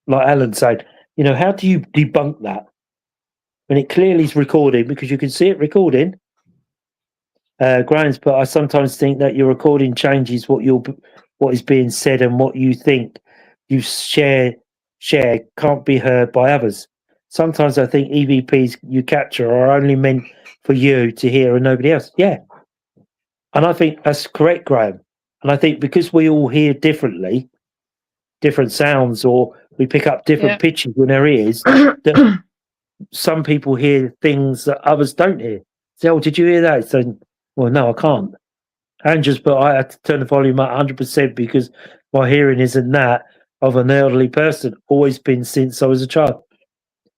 Like Alan said, how do you debunk that? When it clearly is recording, because you can see it recording. Graham's, but I sometimes think that your recording changes what is being said and what you think you share can't be heard by others. Sometimes I think EVPs you capture are only meant for you to hear and nobody else. Yeah. And I think that's correct, Graham. And I think because we all hear differently, different sounds, or we pick up different pitches in our ears, that some people hear things that others don't hear. Say, oh, did you hear that? So, well, no, I can't. But I had to turn the volume up 100% because my hearing isn't that of an elderly person, always been since I was a child.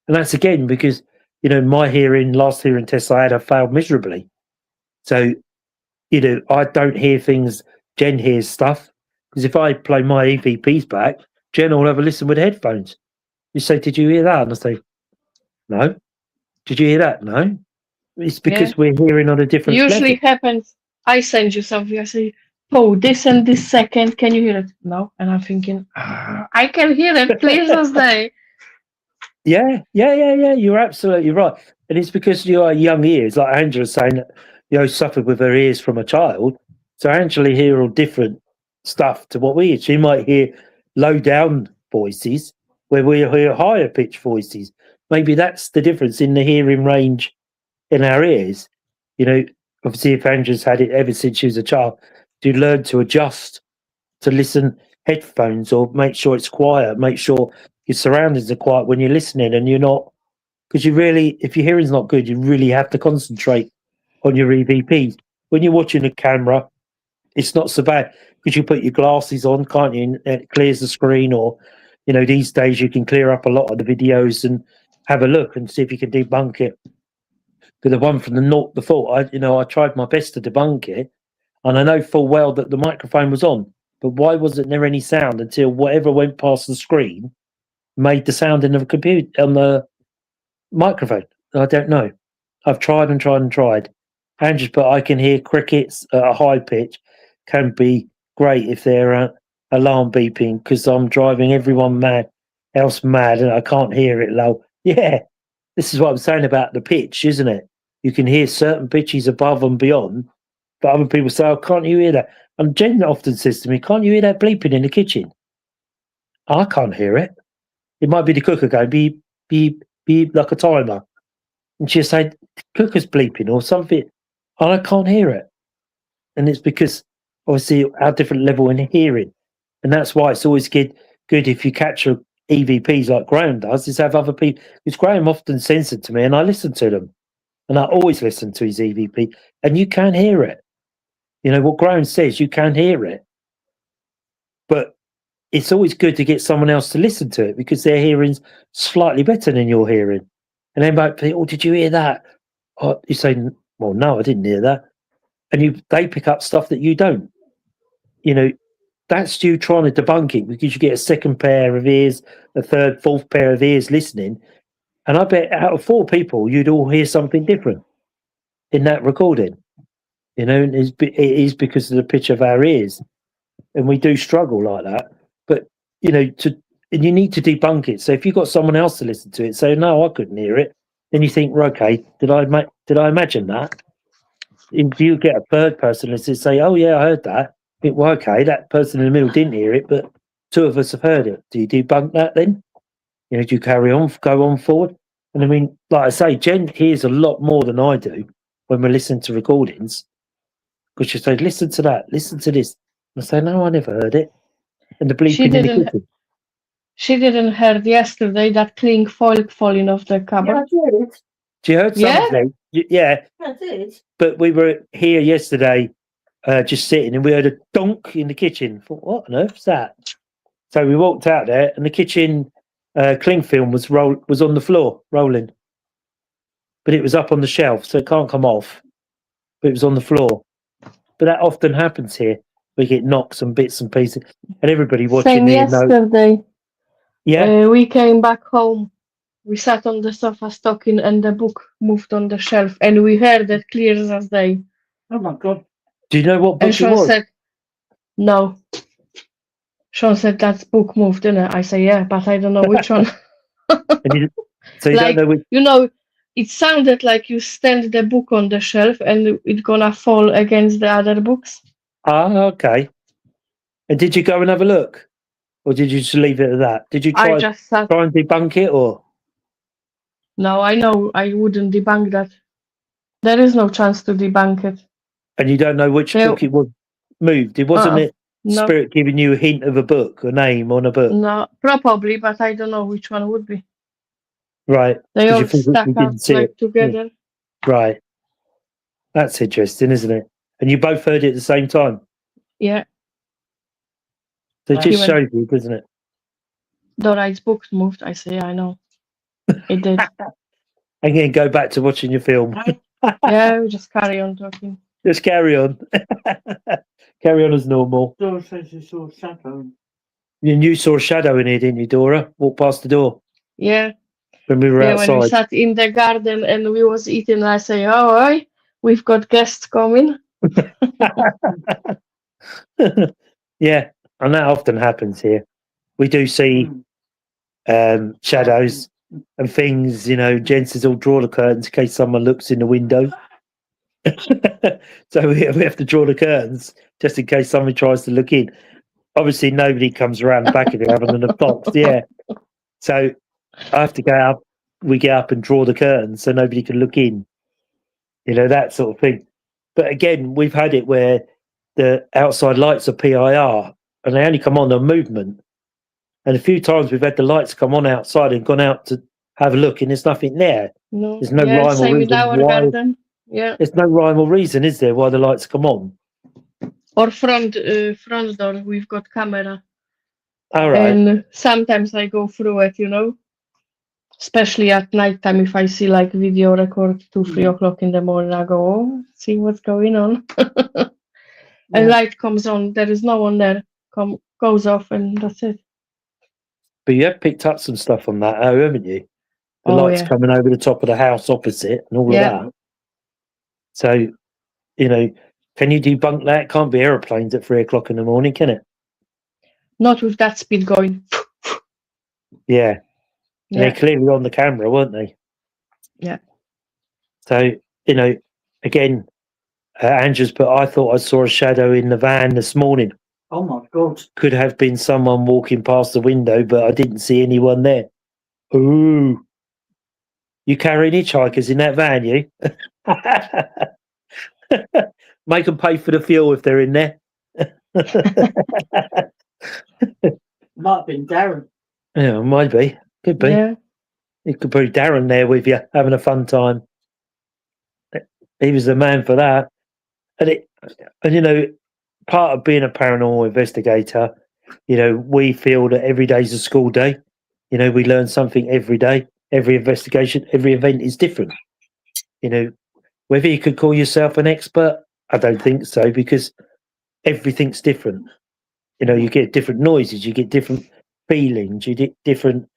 And that's again because, my last hearing test I had, I failed miserably. So, I don't hear things, Jen hears stuff. Because if I play my EVPs back, Jen will have a listen with headphones. You say, did you hear that? And I say, no. Did you hear that? No. It's because we're hearing on a different Usually level. happens. I send you something. I say, "Oh, this and this second. Can you hear it?" No, and I'm thinking, I can hear it. Please stay. Yeah. You're absolutely right. And it's because you are young ears, like Angela's saying that suffered with her ears from a child. So Angela hear all different stuff to what we hear. She might hear low down voices where we hear higher pitched voices. Maybe that's the difference in the hearing range in our ears. Obviously if Angela's had it ever since she was a child, you learn to adjust to listen headphones or make sure it's quiet, make sure your surroundings are quiet when you're listening, and you're not, because if your hearing's not good, you really have to concentrate on your EVPs. When you're watching the camera, it's not so bad because you put your glasses on, can't you? And it clears the screen, or these days you can clear up a lot of the videos and have a look and see if you can debunk it. But the one from the fault, I tried my best to debunk it, and I know full well that the microphone was on. But why wasn't there any sound until whatever went past the screen made the sound in the computer on the microphone? I don't know. I've tried and tried and tried. But I can hear crickets at a high pitch. Can be great if they're alarm beeping because I'm driving everyone else mad and I can't hear it low. Yeah, this is what I'm saying about the pitch, isn't it? You can hear certain pitches above and beyond, but other people say, "Oh, can't you hear that?" And Jen often says to me, "Can't you hear that bleeping in the kitchen?" I can't hear it. It might be the cooker going beep, beep, beep, like a timer. And she'll say, "Cooker's bleeping," or something. And I can't hear it. And it's because, obviously, our different level in hearing. And that's why it's always good if you capture EVPs like Graham does, is have other people. Because Graham often sends it to me and I listen to them. And I always listen to his EVP. And you can hear it. What Graham says, you can hear it. But it's always good to get someone else to listen to it because their hearing's slightly better than your hearing. And they might think, "Oh, did you hear that?" Oh, you say, "Well, no, I didn't hear that." And they pick up stuff that you don't. That's you trying to debunk it because you get a second pair of ears, a third, fourth pair of ears listening. And I bet out of 4 people, you'd all hear something different in that recording. And it is because of the pitch of our ears. And we do struggle like that. But, and you need to debunk it. So if you've got someone else to listen to it, say, "No, I couldn't hear it." then you think, well, okay, did I imagine that? If you get a third person and say, "Oh yeah, I heard that," well, okay, that person in the middle didn't hear it, but two of us have heard it. Do you debunk that then? You know, do you carry on, go on forward? And I mean, like I say, Jen hears a lot more than I do when we're listening to recordings, because she said, "Listen to that, listen to this." And I say, "No, I never heard it." And the She bleeping in the didn't. kitchen. She didn't heard yesterday that cling foil falling off the Yeah, I cupboard. did. She heard Yeah? something. Yeah, I did. but we were here yesterday, just sitting, and we heard a donk in the kitchen. I thought, what on earth's that? So we walked out there, and the kitchen cling film was on the floor, rolling, but it was up on the shelf, so it can't come off. But it was on the floor. But that often happens here. We get knocks and bits and pieces, and everybody watching Same here knows. yesterday. Yeah, We came back home. We sat on the sofa talking, and the book moved on the shelf, and we heard it clear as day. Oh my God. do you know what And book it Sean was? said, "No." Sean said, "That book moved, didn't it?" I say, "Yeah, but I don't know which one." And so you Like, don't know which. you know, it sounded like you stand the book on the shelf and it's gonna fall against the other books. Ah, okay. And did you go and have a look, or did you just leave it at that? Did you I try just sat. and debunk it, or? No, I know I wouldn't debunk that. There is no chance to debunk it. And you don't know which They- book it was moved. It wasn't it No, Spirit giving you a hint of a book, a name on a book, no, probably, but I don't know which one would be. right? They 'Cause all you think stack you up didn't see like it. together. Right. That's interesting, isn't it? And you both heard it at the same time. Yeah, So it just Even- shows you, doesn't it? Dorite's books moved. I say, I know. It did. And then go back to watching your film. Yeah, we just carry on talking. Just carry on. Carry on as normal. Dora says you saw a shadow. You saw a shadow in here, didn't you, Dora? Walk past the door Yeah, when we were yeah. When we outside. sat in the garden and we was eating, I say, "Oh, oi, we've got guests coming." Yeah, and that often happens here. We do see shadows and things, you know. Jen says, "I'll draw the curtains in case someone looks in the window." So we have to draw the curtains just in case somebody tries to look in. Obviously, nobody comes around the back of it other than the fox. Yeah. So I have to go up. We get up and draw the curtains so nobody can look in. You know, that sort of thing. But again, we've had it where the outside lights are PIR and they only come on movement. And a few times we've had the lights come on outside and gone out to have a look, and there's nothing there. No, There's no yeah, rhyme or same with reason our why. garden. Yeah, There's no rhyme or reason, is there, why the lights come on? or front door. We've got camera, All right. and sometimes I go through it. You know, especially at night time if I see like video record 2-3 o'clock in the morning. I go, "Oh, see what's going on." And light comes on. There is no one there. Goes off, and that's it. But you have picked up some stuff on that, haven't you? The Oh, lights yeah. coming over the top of the house opposite and all Yeah. of that. So, you know, can you debunk that? Can't be aeroplanes at 3 o'clock in the morning, can it? Not with that speed going. Yeah. And they're Yeah, clearly on the camera, weren't they? Yeah. So, you know, again, Andrew's put, I thought I saw a shadow in the van this morning. Oh my God. Could have been someone walking past the window, but I didn't see anyone there. Ooh. You carrying hitchhikers in that van, you? Make them pay for the fuel if they're in there. Might have been Darren. Yeah, might be. Could be. yeah. It could be Darren there with you, having a fun time. He was the man for that. And you know, part of being a paranormal investigator, you know, we feel that every day's a school day. You know, we learn something every day. Every investigation, every event is different. You know, whether you could call yourself an expert, I don't think so, because everything's different. You know, you get different noises, you get different feelings, you get different.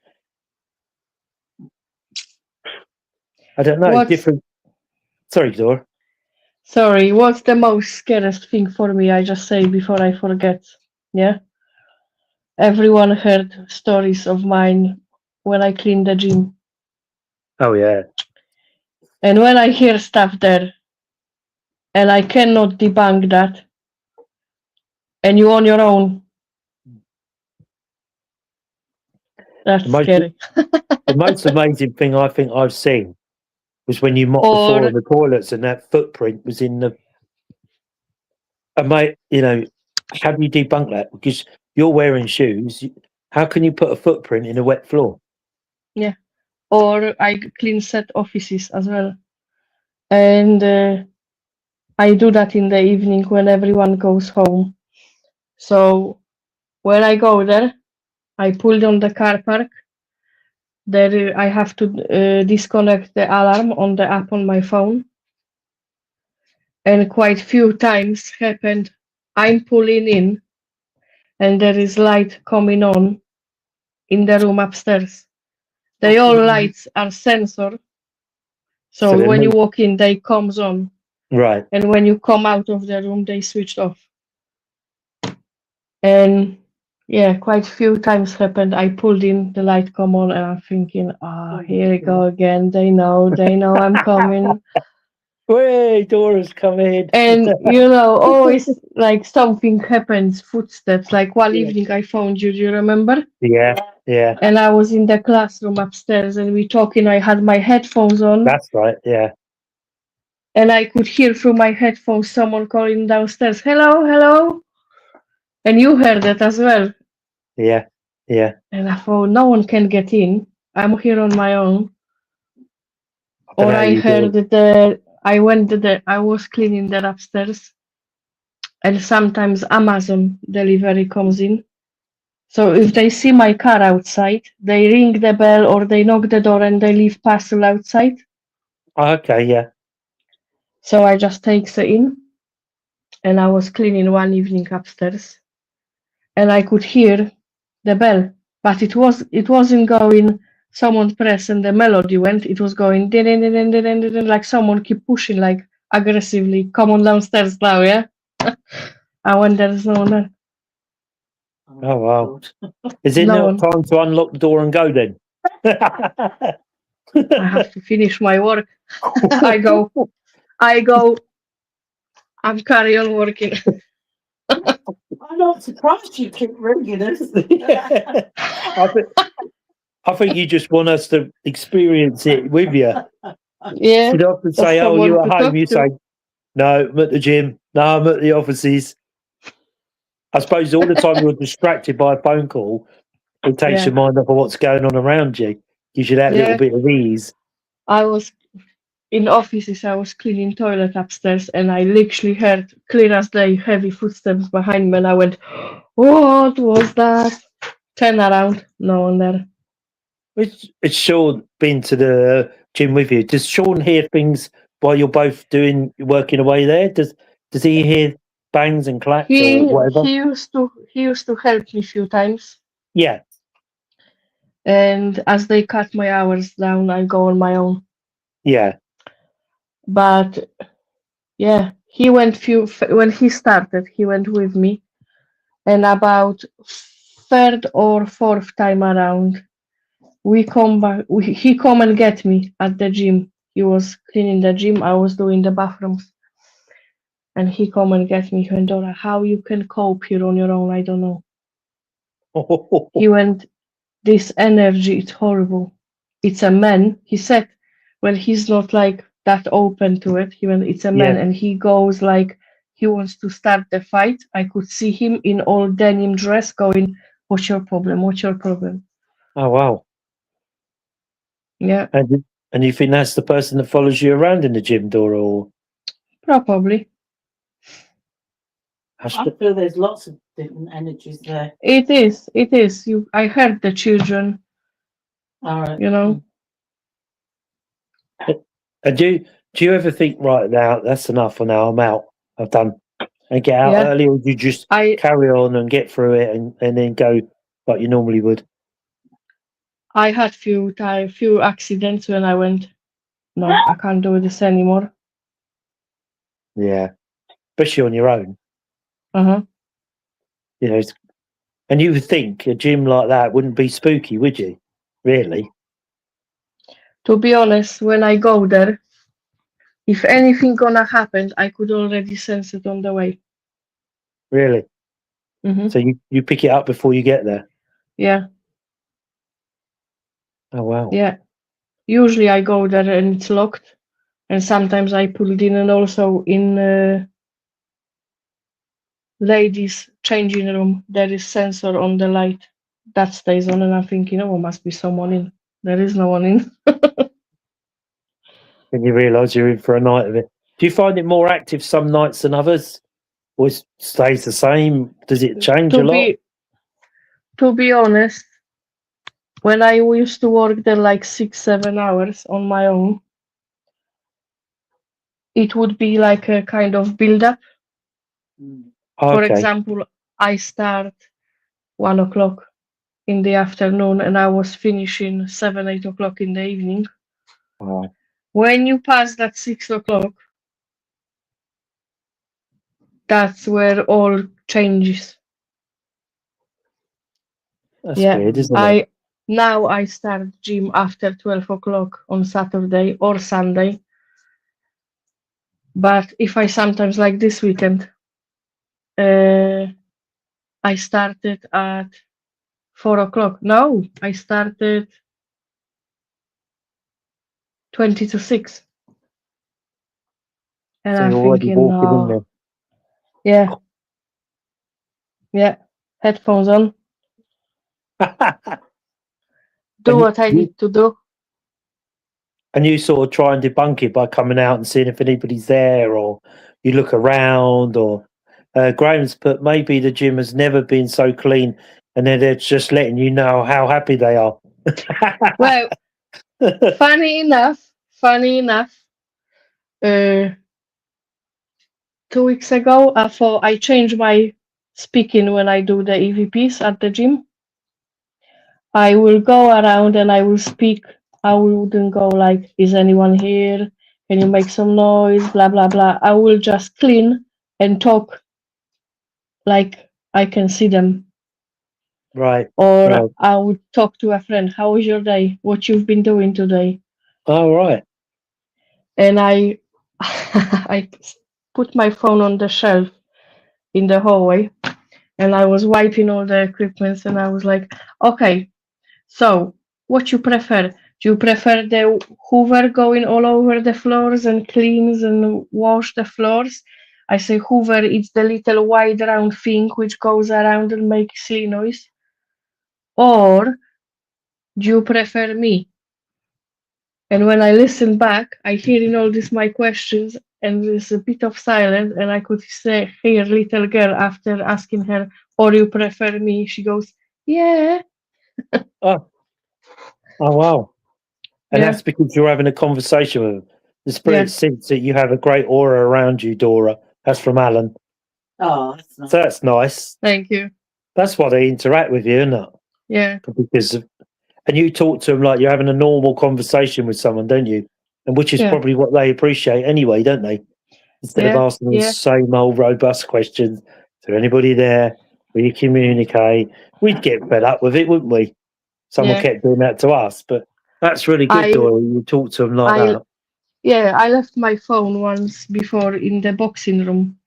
I don't know, What's- different. Sorry, Dora. Sorry, what's the most scariest thing for me? I just say before I forget. Yeah. Everyone heard stories of mine when I cleaned the gym. Oh yeah, And when I hear stuff there, and I cannot debunk that, and you're on your own, that's The most, scary. the most amazing thing I think I've seen was when you mopped the floor Or of the toilets and that footprint was in the. And mate, you know, how do you debunk that? Because you're wearing shoes. How can you put a footprint in a wet floor? or I clean set offices as well. And I do that in the evening when everyone goes home. So when I go there, I pull on the car park. There, I have to disconnect the alarm on the app on my phone. And quite few times happened. I'm pulling in, and there is light coming on in the room upstairs. They all lights are sensor. So So they're when you not- walk in, they comes on, right. and when you come out of the room, they switched off. And yeah, quite a few times happened. I pulled in, the light come on, and I'm thinking, ah, here we go again. They know I'm coming. Way, Dora's come in. And you know, always like something happens, footsteps. Like one Yeah. evening I found you, do you remember? Yeah, yeah, And I was in the classroom upstairs and we talking, I had my headphones on that's right. Yeah, and I could hear through my headphones someone calling downstairs, hello, hello. And you heard that as well. yeah, yeah. And I thought, no one can get in. I'm here on my own. I don't Or know how I you do heard it. that I was cleaning that upstairs, and sometimes Amazon delivery comes in. So if they see my car outside, they ring the bell or they knock the door and they leave parcel outside. Oh, okay, yeah. So I just takes it in, and I was cleaning one evening upstairs, and I could hear the bell, but it wasn't going. Someone pressed and the melody went. It was going din din din din din din din, like someone keep pushing like aggressively. Come on downstairs now, yeah. I went there's no one there. Oh, wow. Is it No now one. time to unlock the door and go then? I have to finish my work. I go. I'm carry on working. I'm not surprised you keep ringing us. Yeah. I think you just want us to experience it with you. Yeah, You don't have to that's say, "Oh, someone you're to at home." talk You to. say, "No, I'm at the gym. No, I'm at the offices." I suppose all the time you're distracted by a phone call, it takes Yeah, your mind off of what's going on around you. Gives you that little yeah. bit of ease. I was in offices. I was cleaning toilet upstairs, and I literally heard clear as day heavy footsteps behind me, and I went, "What was that?" Turn around, no one there. It's Sean been to the gym with you. Does Sean hear things while you're both working away there? Does he hear bangs and claps or He whatever? he used to help me a few times, Yeah, and as they cut my hours down, I go on my own. yeah, But yeah, he went when he started. He went with me, and about third or fourth time around, we come back. He come and get me at the gym. He was cleaning the gym. I was doing the bathrooms, and he come and get me. He went, Dora, how you can cope here on your own? I don't know. He went, this energy, it's horrible. It's a man. He said, well, he's not like that open to it. He went, it's a man, yeah. and he goes like he wants to start the fight. I could see him in all denim dress going, what's your problem? What's your problem? Oh wow! Yeah, And you think that's the person that follows you around in the gym door, or probably. I feel there's lots of different energies there. It is. It is. I heard the children, All right. you know. and do you ever think, right now that's enough for now? I'm out. I've done, and get out Yeah. early, or do you just I carry on and get through it and then go like you normally would? I had few accidents when I went, no, I can't do this anymore. Yeah, especially on your own. Uh-huh. You know, and you would think a gym like that wouldn't be spooky, would you? Really? To be honest, when I go there, If anything gonna happen, I could already sense it on the way. Really? Hmm. So you pick it up before you get there? Yeah, Oh, wow. yeah. Usually I go there and it's locked, and sometimes I put it in, and also in ladies' changing room there is sensor on the light that stays on, and I'm thinking, oh, must be someone in. There is no one in. And you realise you're in for a night of it. Do you find it more active some nights than others? Or it stays the same? Does it change a To lot? be honest, when I used to work there like 6-7 hours on my own, it would be like a kind of build up. For Okay. example, I start 1 o'clock in the afternoon and I was finishing 7-8 o'clock in the evening. Wow. When you pass that 6 o'clock, that's where all changes. That's Yeah, weird, isn't it? now I start gym after 12 o'clock on Saturday or Sunday. But if I sometimes, like this weekend, I started at 4 o'clock. No, I started 20 to 6. And So I'm you're already thinking, walking in no, yeah, headphones on, there. do and what I you need to do. and you sort of try and debunk it by coming out and seeing if anybody's there, or you look around, or Graham's put maybe the gym has never been so clean, and then they're just letting you know how happy they are. Well, funny enough, uh, 2 weeks ago, I changed my speaking when I do the EVPs at the gym. I will go around and I will speak. I wouldn't go like, is anyone here? Can you make some noise? Blah, blah, blah. I will just clean and talk like I can see them. Right. Or Right. I would talk to a friend. How was your day? What you've been doing today? All right. And I, I put my phone on the shelf in the hallway, and I was wiping all the equipment, and I was like, okay, so what you prefer? Do you prefer the Hoover going all over the floors and cleans and wash the floors? I say Hoover, it's the little wide round thing which goes around and makes silly noise. Or do you prefer me? And when I listen back, I hear in all this my questions, and there's a bit of silence, and I could hear little girl after asking her, or you prefer me? She goes, yeah, Oh. Oh, wow. And yeah, that's because you're having a conversation with them. The spirit yeah, thinks that you have a great aura around you, Dora. That's from Alan. Oh, that's nice. So that's nice. thank you. That's why they interact with you, isn't it? Yeah, Because and you talk to them like you're having a normal conversation with someone, don't you? And which is yeah, probably what they appreciate anyway, don't they? Instead of yeah, asking the yeah, same old robust questions, is there anybody there? Will you communicate? We'd get fed up with it, wouldn't we? Someone yeah. kept doing that to us, but that's really good, I, Dora. You talk to them like I, that. yeah, I left my phone once before in the boxing room,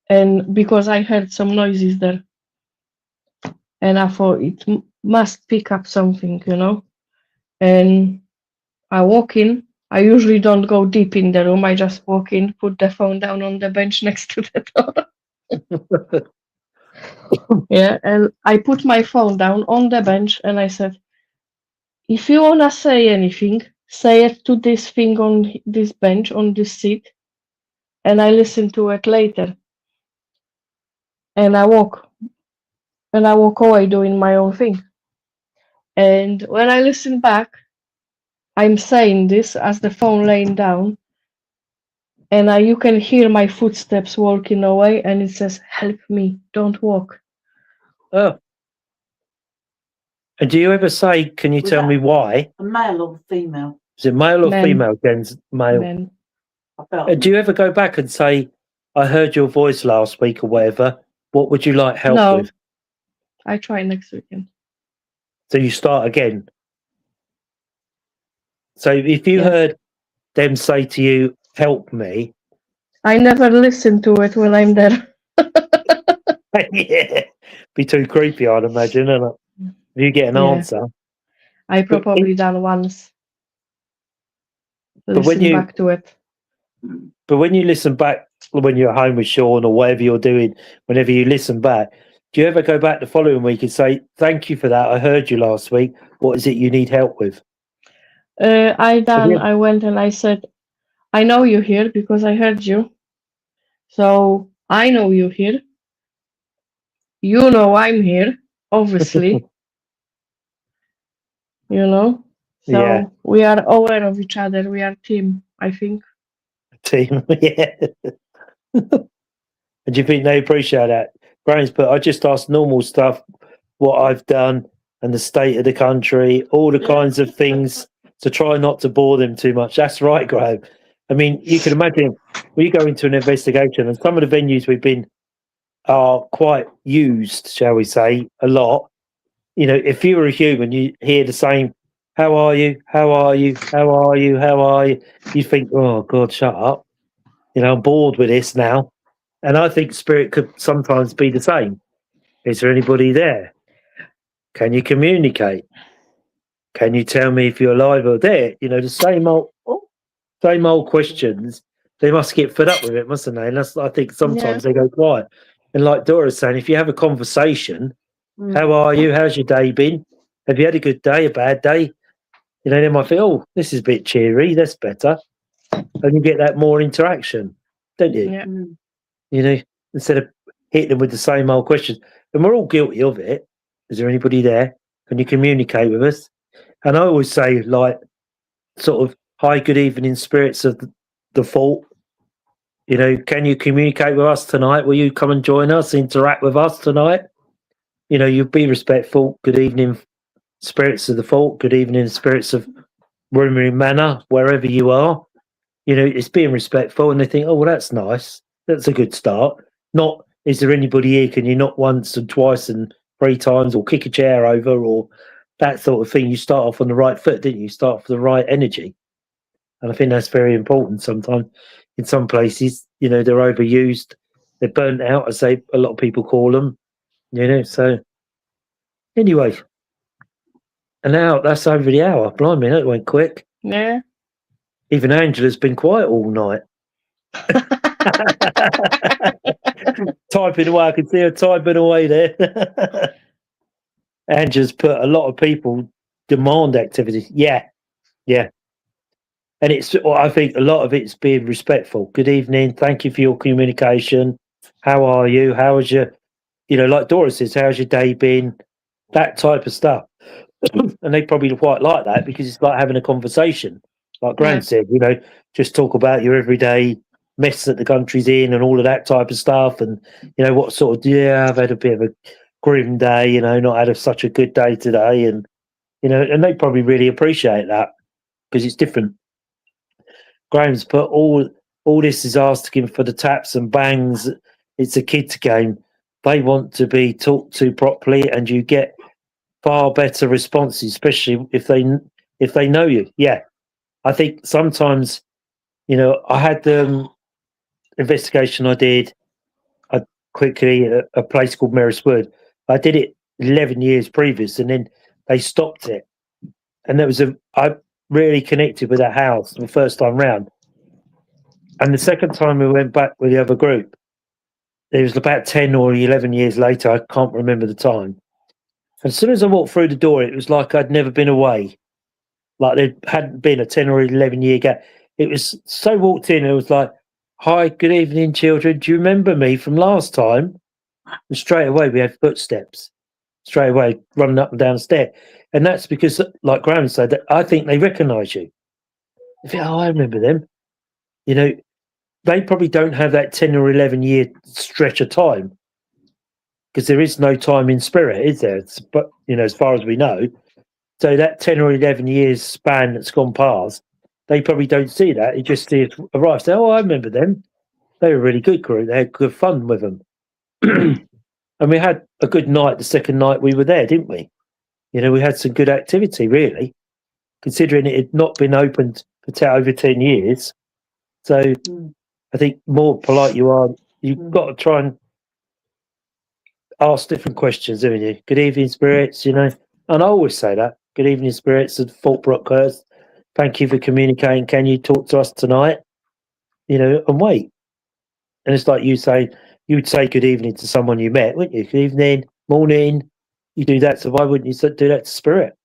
and because I heard some noises there, and I thought it must pick up something, And I walk in. I usually don't go deep in the room. I just walk in, put the phone down on the bench next to the door. Yeah, and I put my phone down on the bench and I said, if you wanna say anything, say it to this thing on this bench, on this seat, and I listen to it later. And I walk away doing my own thing. And when I listen back, I'm saying this as the phone laying down, and you can hear my footsteps walking away, and it says, help me, don't walk. Oh. And do you ever say, can you Was tell that me why? a male or female? Is it male or Men. female? Jen's male. Men. I felt Do you ever go back and say, I heard your voice last week or whatever? What would you like help No, with? I try next weekend. So you start again. So if you Yeah. heard them say to you, "Help me." I never listen to it when I'm there. Yeah, be too creepy, I'd imagine. And if you get an Yeah. answer, I but, probably done once. but when Listen you back to it. but when you listen back, when you're at home with Sean or whatever you're doing, whenever you listen back, do you ever go back the following week and say, "Thank you for that. I heard you last week. What is it you need help with?" I went and I said, I know you here because I heard you. So I know you here. You know I'm here, obviously. You know. So Yeah, we are aware of each other. We are team, I think. team. Yeah. And do you think they appreciate that? Graham's put, I just ask normal stuff, what I've done and the state of the country, all the kinds of things to try not to bore them too much. That's right, Graham. I mean, you can imagine we go into an investigation and some of the venues we've been are quite used, shall we say, a lot. You know, if you were a human, you hear the same, how are you? How are you? How are you? How are you? You think, oh, God, shut up. You know, I'm bored with this now. And I think spirit could sometimes be the same. Is there anybody there? Can you communicate? Can you tell me if you're alive or dead? You know, the same old questions. They must get fed up with it, mustn't they? And that's, I think sometimes they go quiet. And like Dora's saying, if you have a conversation, how are you? How's your day been? Have you had a good day, a bad day? You know, they might think, oh, this is a bit cheery. That's better. And you get that more interaction, don't you? Yeah. You know, instead of hitting them with the same old questions. And we're all guilty of it. Is there anybody there? Can you communicate with us? And I always say, like, sort of, hi, good evening, spirits of the fault. You know, can you communicate with us tonight? Will you come and join us, interact with us tonight? You know, you be respectful. Good evening, spirits of the fault. Good evening, spirits of Rummery Manor, wherever you are. You know, it's being respectful, and they think, oh, well, that's nice. That's a good start. Not, is there anybody here? Can you knock once and twice and three times, or kick a chair over, or that sort of thing? You start off on the right foot, didn't you? Start off with the right energy, and I think that's very important. Sometimes, in some places, you know, they're overused, they're burnt out, as a lot of people call them. You know, so anyway, and now that's over the hour. Blimey, that went quick. Yeah. Even Angela's been quiet all night. Typing away, I can see her typing away there. Angela's put a lot of people demand activity. Yeah, yeah. And it's, I think a lot of it's being respectful. Good evening. Thank you for your communication. How are you? How is your, you know, like Dora says, how's your day been? That type of stuff. And they probably quite like that because it's like having a conversation. Like Graham said, you know, just talk about your everyday mess that the country's in and all of that type of stuff. And, you know, what sort of, yeah, I've had a bit of a grim day, you know, not had such a good day today. And, you know, and they probably really appreciate that because it's different. Graham's put all this is asking for the taps and bangs. It's a kids' game. They want to be talked to properly, and you get far better responses, especially if they know you. Yeah, I think sometimes, you know, I had the investigation I did. I quickly at a place called Merriswood. I did it 11 years previous, and then they stopped it. And there was I really connected with that house the first time round. And the second time we went back with the other group, it was about 10 or 11 years later. I can't remember the time. And as soon as I walked through the door, it was like I'd never been away. Like there hadn't been a 10 or 11 year gap. It was so walked in, it was like, hi, good evening, children. Do you remember me from last time? And straight away, we had footsteps, straight away running up and down the stair. And that's because, like Graham said, that I think they recognise you. They think, oh, I remember them. You know, they probably don't have that 10 or 11 year stretch of time because there is no time in spirit, is there? But, you know, as far as we know. So that 10 or 11 years span that's gone past, they probably don't see that. They just see it arrive. Say, oh, I remember them. They were a really good group. They had good fun with them. And we had a good night the second night we were there, didn't we? You know, we had some good activity, really, considering it had not been opened for over 10 years. So I think more polite you are, you've got to try and ask different questions, haven't you? Good evening, spirits, And I always say that. Good evening, spirits of Fort Brockhurst. Thank you for communicating. Can you talk to us tonight? And wait. And it's like you say, you would say good evening to someone you met, wouldn't you? Good evening, morning. You do that, so why wouldn't you do that to spirit?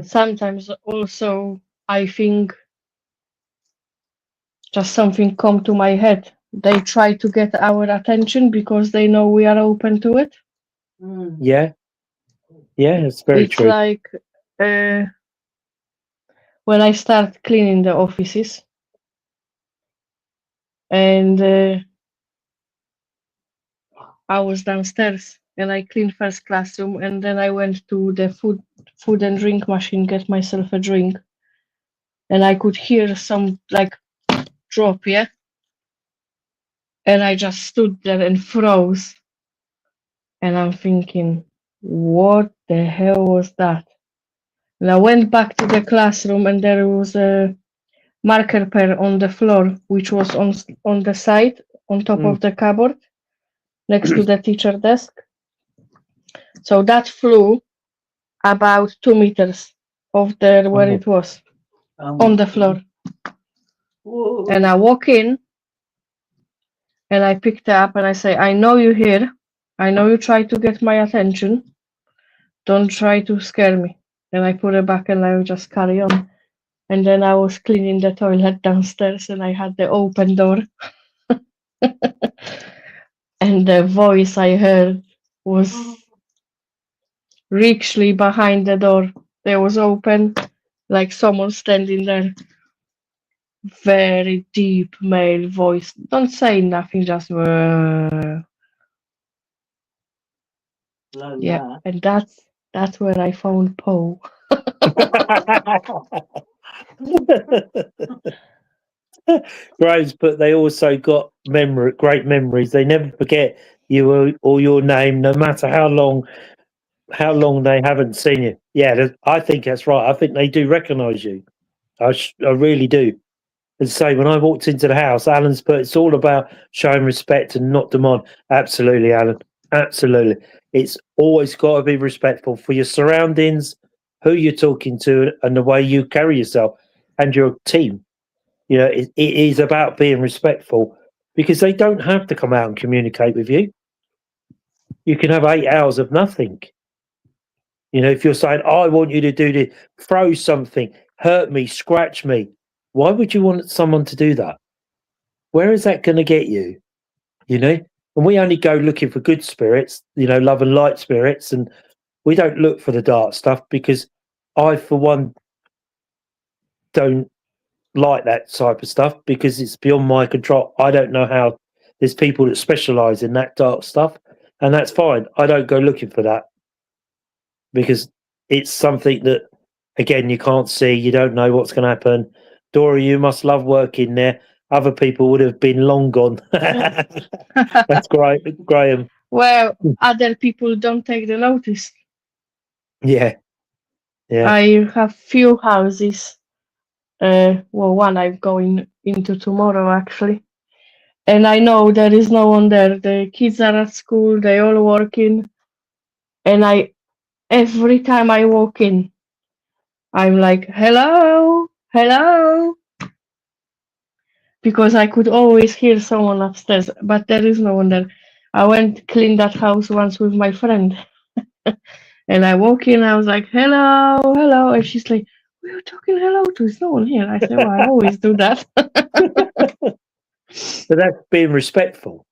Sometimes also I think just something come to my head. They try to get our attention because they know we are open to it. Yeah. Yeah, it's very It's true. like when I start cleaning the offices and I was downstairs and I cleaned first classroom and then I went to the food and drink machine, get myself a drink. And I could hear some like drop, yeah? And I just stood there and froze. And I'm thinking, what the hell was that? And I went back to the classroom and there was a marker pen on the floor, which was on the side, on top of the cupboard, next to the teacher desk. So that flew about 2 meters off there where it was, on the floor. Whoa. And I walk in and I picked it up and I say, I know you're here. I know you try to get my attention. Don't try to scare me. And I put it back and I would just carry on. And then I was cleaning the toilet downstairs and I had the open door. And the voice I heard was richly behind the door. It was open, like someone standing there. Very deep male voice. Don't say nothing, just yeah. And that's where I found Poe. Graves, but they also got great memories. They never forget you or your name, no matter how long they haven't seen you. Yeah, I think that's right. I think they do recognise you. I really do. And say when I walked into the house, Alan's put it's all about showing respect and not demand. Absolutely, Alan. Absolutely. It's always got to be respectful for your surroundings, who you're talking to, and the way you carry yourself and your team. It is about being respectful because they don't have to come out and communicate with you. You can have 8 hours of nothing. If you're saying, I want you to do this, throw something, hurt me, scratch me, why would you want someone to do that? Where is that going to get you? And we only go looking for good spirits, love and light spirits, and we don't look for the dark stuff because I, for one, don't like that type of stuff because it's beyond my control. I don't know how. There's people that specialize in that dark stuff, and that's fine. I don't go looking for that because it's something that, again, you can't see. You don't know what's going to happen. Dora, you must love working there. Other people would have been long gone. That's great, Graham. Well, other people don't take the notice. Yeah. I have few houses. One I'm going into tomorrow actually, and I know there is no one there. The kids are at school. They all working, and every time I walk in, I'm like, hello, hello, because I could always hear someone upstairs, but there is no one there. I went to clean that house once with my friend, and I walk in. I was like, hello, hello, and she's like, we were talking hello to. There's no one here. I said, well, I always do that. But that's being respectful,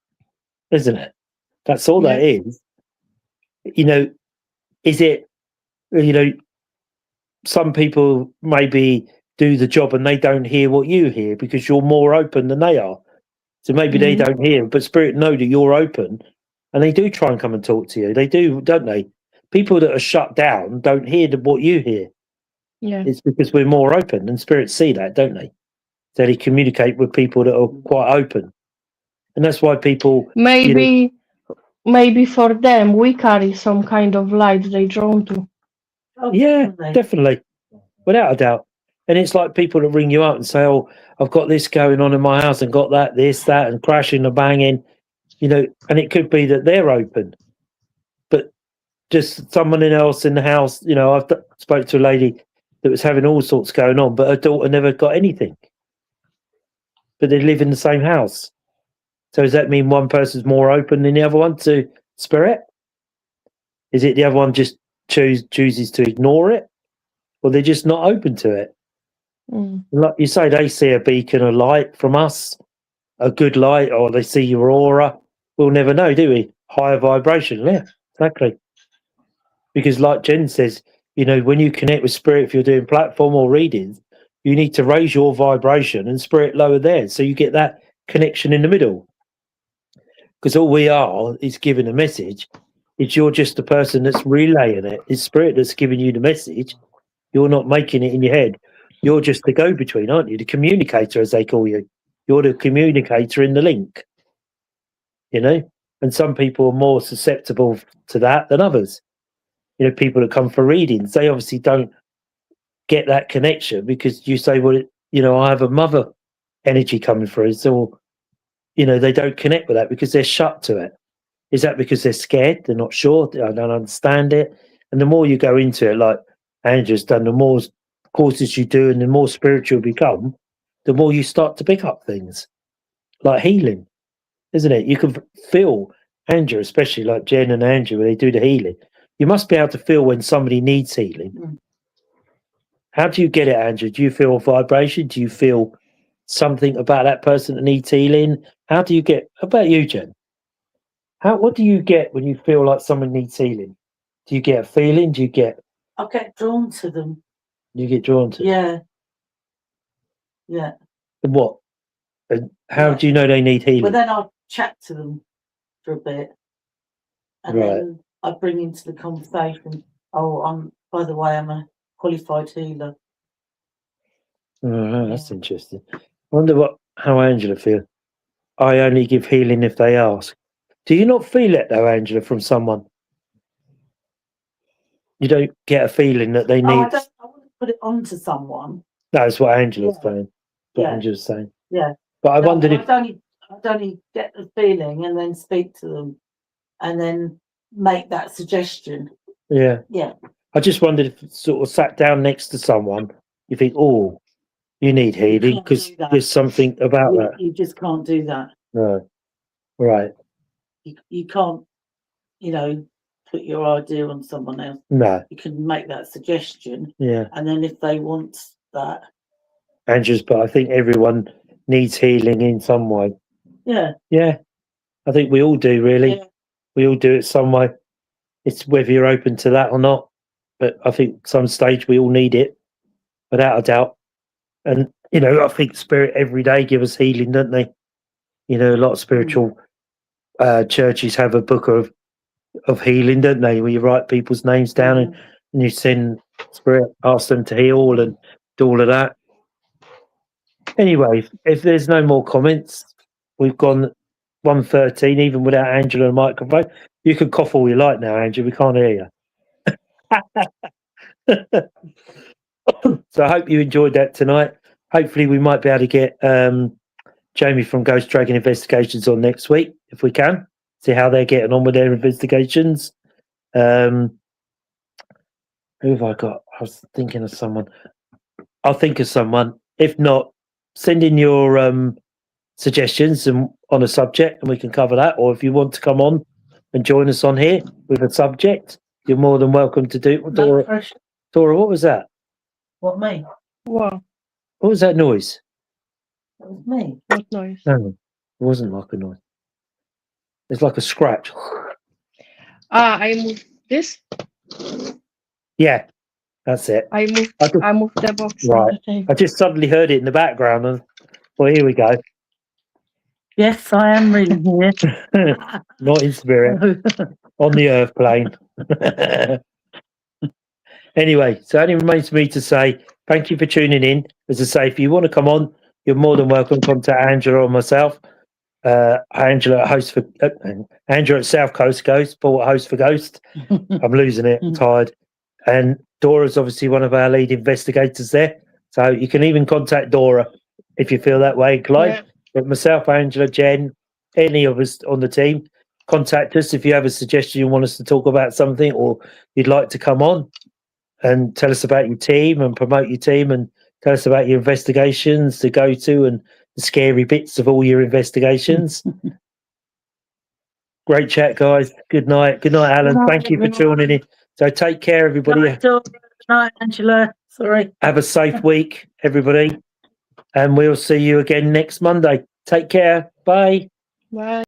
isn't it? That's all that is. Is it, some people maybe do the job and they don't hear what you hear because you're more open than they are. So maybe they don't hear, but spirit know that you're open and they do try and come and talk to you. They do, don't they? People that are shut down don't hear what you hear. Yeah. It's because we're more open and spirits see that, don't they? So they communicate with people that are quite open. And that's why people... Maybe for them, we carry some kind of light they drawn to. Oh, yeah, definitely. Without a doubt. And it's like people that ring you up and say, "Oh, I've got this going on in my house and got that, this, that, and crashing and banging," and it could be that they're open, but just someone else in the house. I've spoke to a lady that was having all sorts going on, but her daughter never got anything. But they live in the same house. So does that mean one person's more open than the other one to spirit? Is it the other one just chooses to ignore it, or they're just not open to it? Like you say, they see a beacon of light from us, a good light, or they see your aura. We'll never know, do we? Higher vibration, yeah, exactly. Because like Jen says, when you connect with spirit, if you're doing platform or readings, you need to raise your vibration and spirit lower theirs, so you get that connection in the middle. Because all we are is giving a message. It's you're just the person that's relaying it. It's spirit that's giving you the message. You're not making it in your head. You're just the go-between, aren't you? The communicator, as they call you. You're the communicator in the link. And some people are more susceptible to that than others. People that come for readings, they obviously don't get that connection because you say, well, I have a mother energy coming through. So, they don't connect with that because they're shut to it. Is that because they're scared? They're not sure. I don't understand it. And the more you go into it, like Andrew's done, the more courses you do and the more spiritual you become, the more you start to pick up things like healing, isn't it? You can feel, Andrew, especially like Jen and Andrew, when they do the healing, you must be able to feel when somebody needs healing. How do you get it, Andrew? Do you feel a vibration? Do you feel something about that person that needs healing? How do you get, how about you, Jen? What do you get when you feel like someone needs healing? Do you get a feeling? Do you get... I get drawn to them. You get drawn to them? Yeah. And what? And how do you know they need healing? Well, then I'll chat to them for a bit. And then I bring into the conversation, by the way, I'm a qualified healer. Oh, that's interesting. I wonder how Angela feels. I only give healing if they ask. Do you not feel it though, Angela, from someone? You don't get a feeling that they need... I want to put it onto someone. That's what Angela's saying. Angela's saying. Yeah. But I wondered if... I'd only get the feeling and then speak to them and then make that suggestion. Yeah. Yeah. I just wondered if sort of sat down next to someone, you think, oh, you need healing because there's something about that. You just can't do that. No. Right. You can't, put your idea on someone else. No. You can make that suggestion. Yeah. And then if they want that. But I think everyone needs healing in some way. Yeah. Yeah. I think we all do, really. Yeah. We all do it some way. It's whether you're open to that or not. But I think some stage we all need it, without a doubt. And, I think spirit every day give us healing, don't they? A lot of spiritual churches have a book of healing, don't they? Where you write people's names down and you send spirit, ask them to heal and do all of that. Anyway, if there's no more comments, we've gone 1:13, even without Angela and microphone. You can cough all you like now, Angela. We can't hear you. So I hope you enjoyed that tonight. Hopefully we might be able to get Jamie from Ghost Dragon Investigations on next week, if we can. See how they're getting on with their investigations. Who have I got? I was thinking of someone. I'll think of someone. If not, send in your suggestions on a subject and we can cover that. Or if you want to come on and join us on here with a subject, you're more than welcome to do. Dora, what was that? What, me? What? What was that noise? That was me. What noise? No, it wasn't like a noise. It's like a scratch. I moved this. Yeah, that's it. I moved the box. Right. I just suddenly heard it in the background and well, here we go. Yes, I am really here. Not in spirit. On the earth plane. Anyway, so it only remains for me to say thank you for tuning in. As I say, if you want to come on, you're more than welcome to contact Angela or myself. Angela at South Coast Ghost, Paul at Host for Ghost. I'm losing it, I'm tired. And Dora's obviously one of our lead investigators there. So you can even contact Dora if you feel that way, Clive. Yeah. But myself, Angela, Jen, any of us on the team, contact us if you have a suggestion you want us to talk about something, or you'd like to come on and tell us about your team and promote your team and tell us about your investigations to go to and the scary bits of all your investigations. Great chat, guys. Good night. Good night, Alan. Good night, Thank you for everyone. tuning in. So take care, everybody. Good night, Angela. Sorry. Have a safe week, everybody. And we'll see you again next Monday. Take care. Bye. Bye.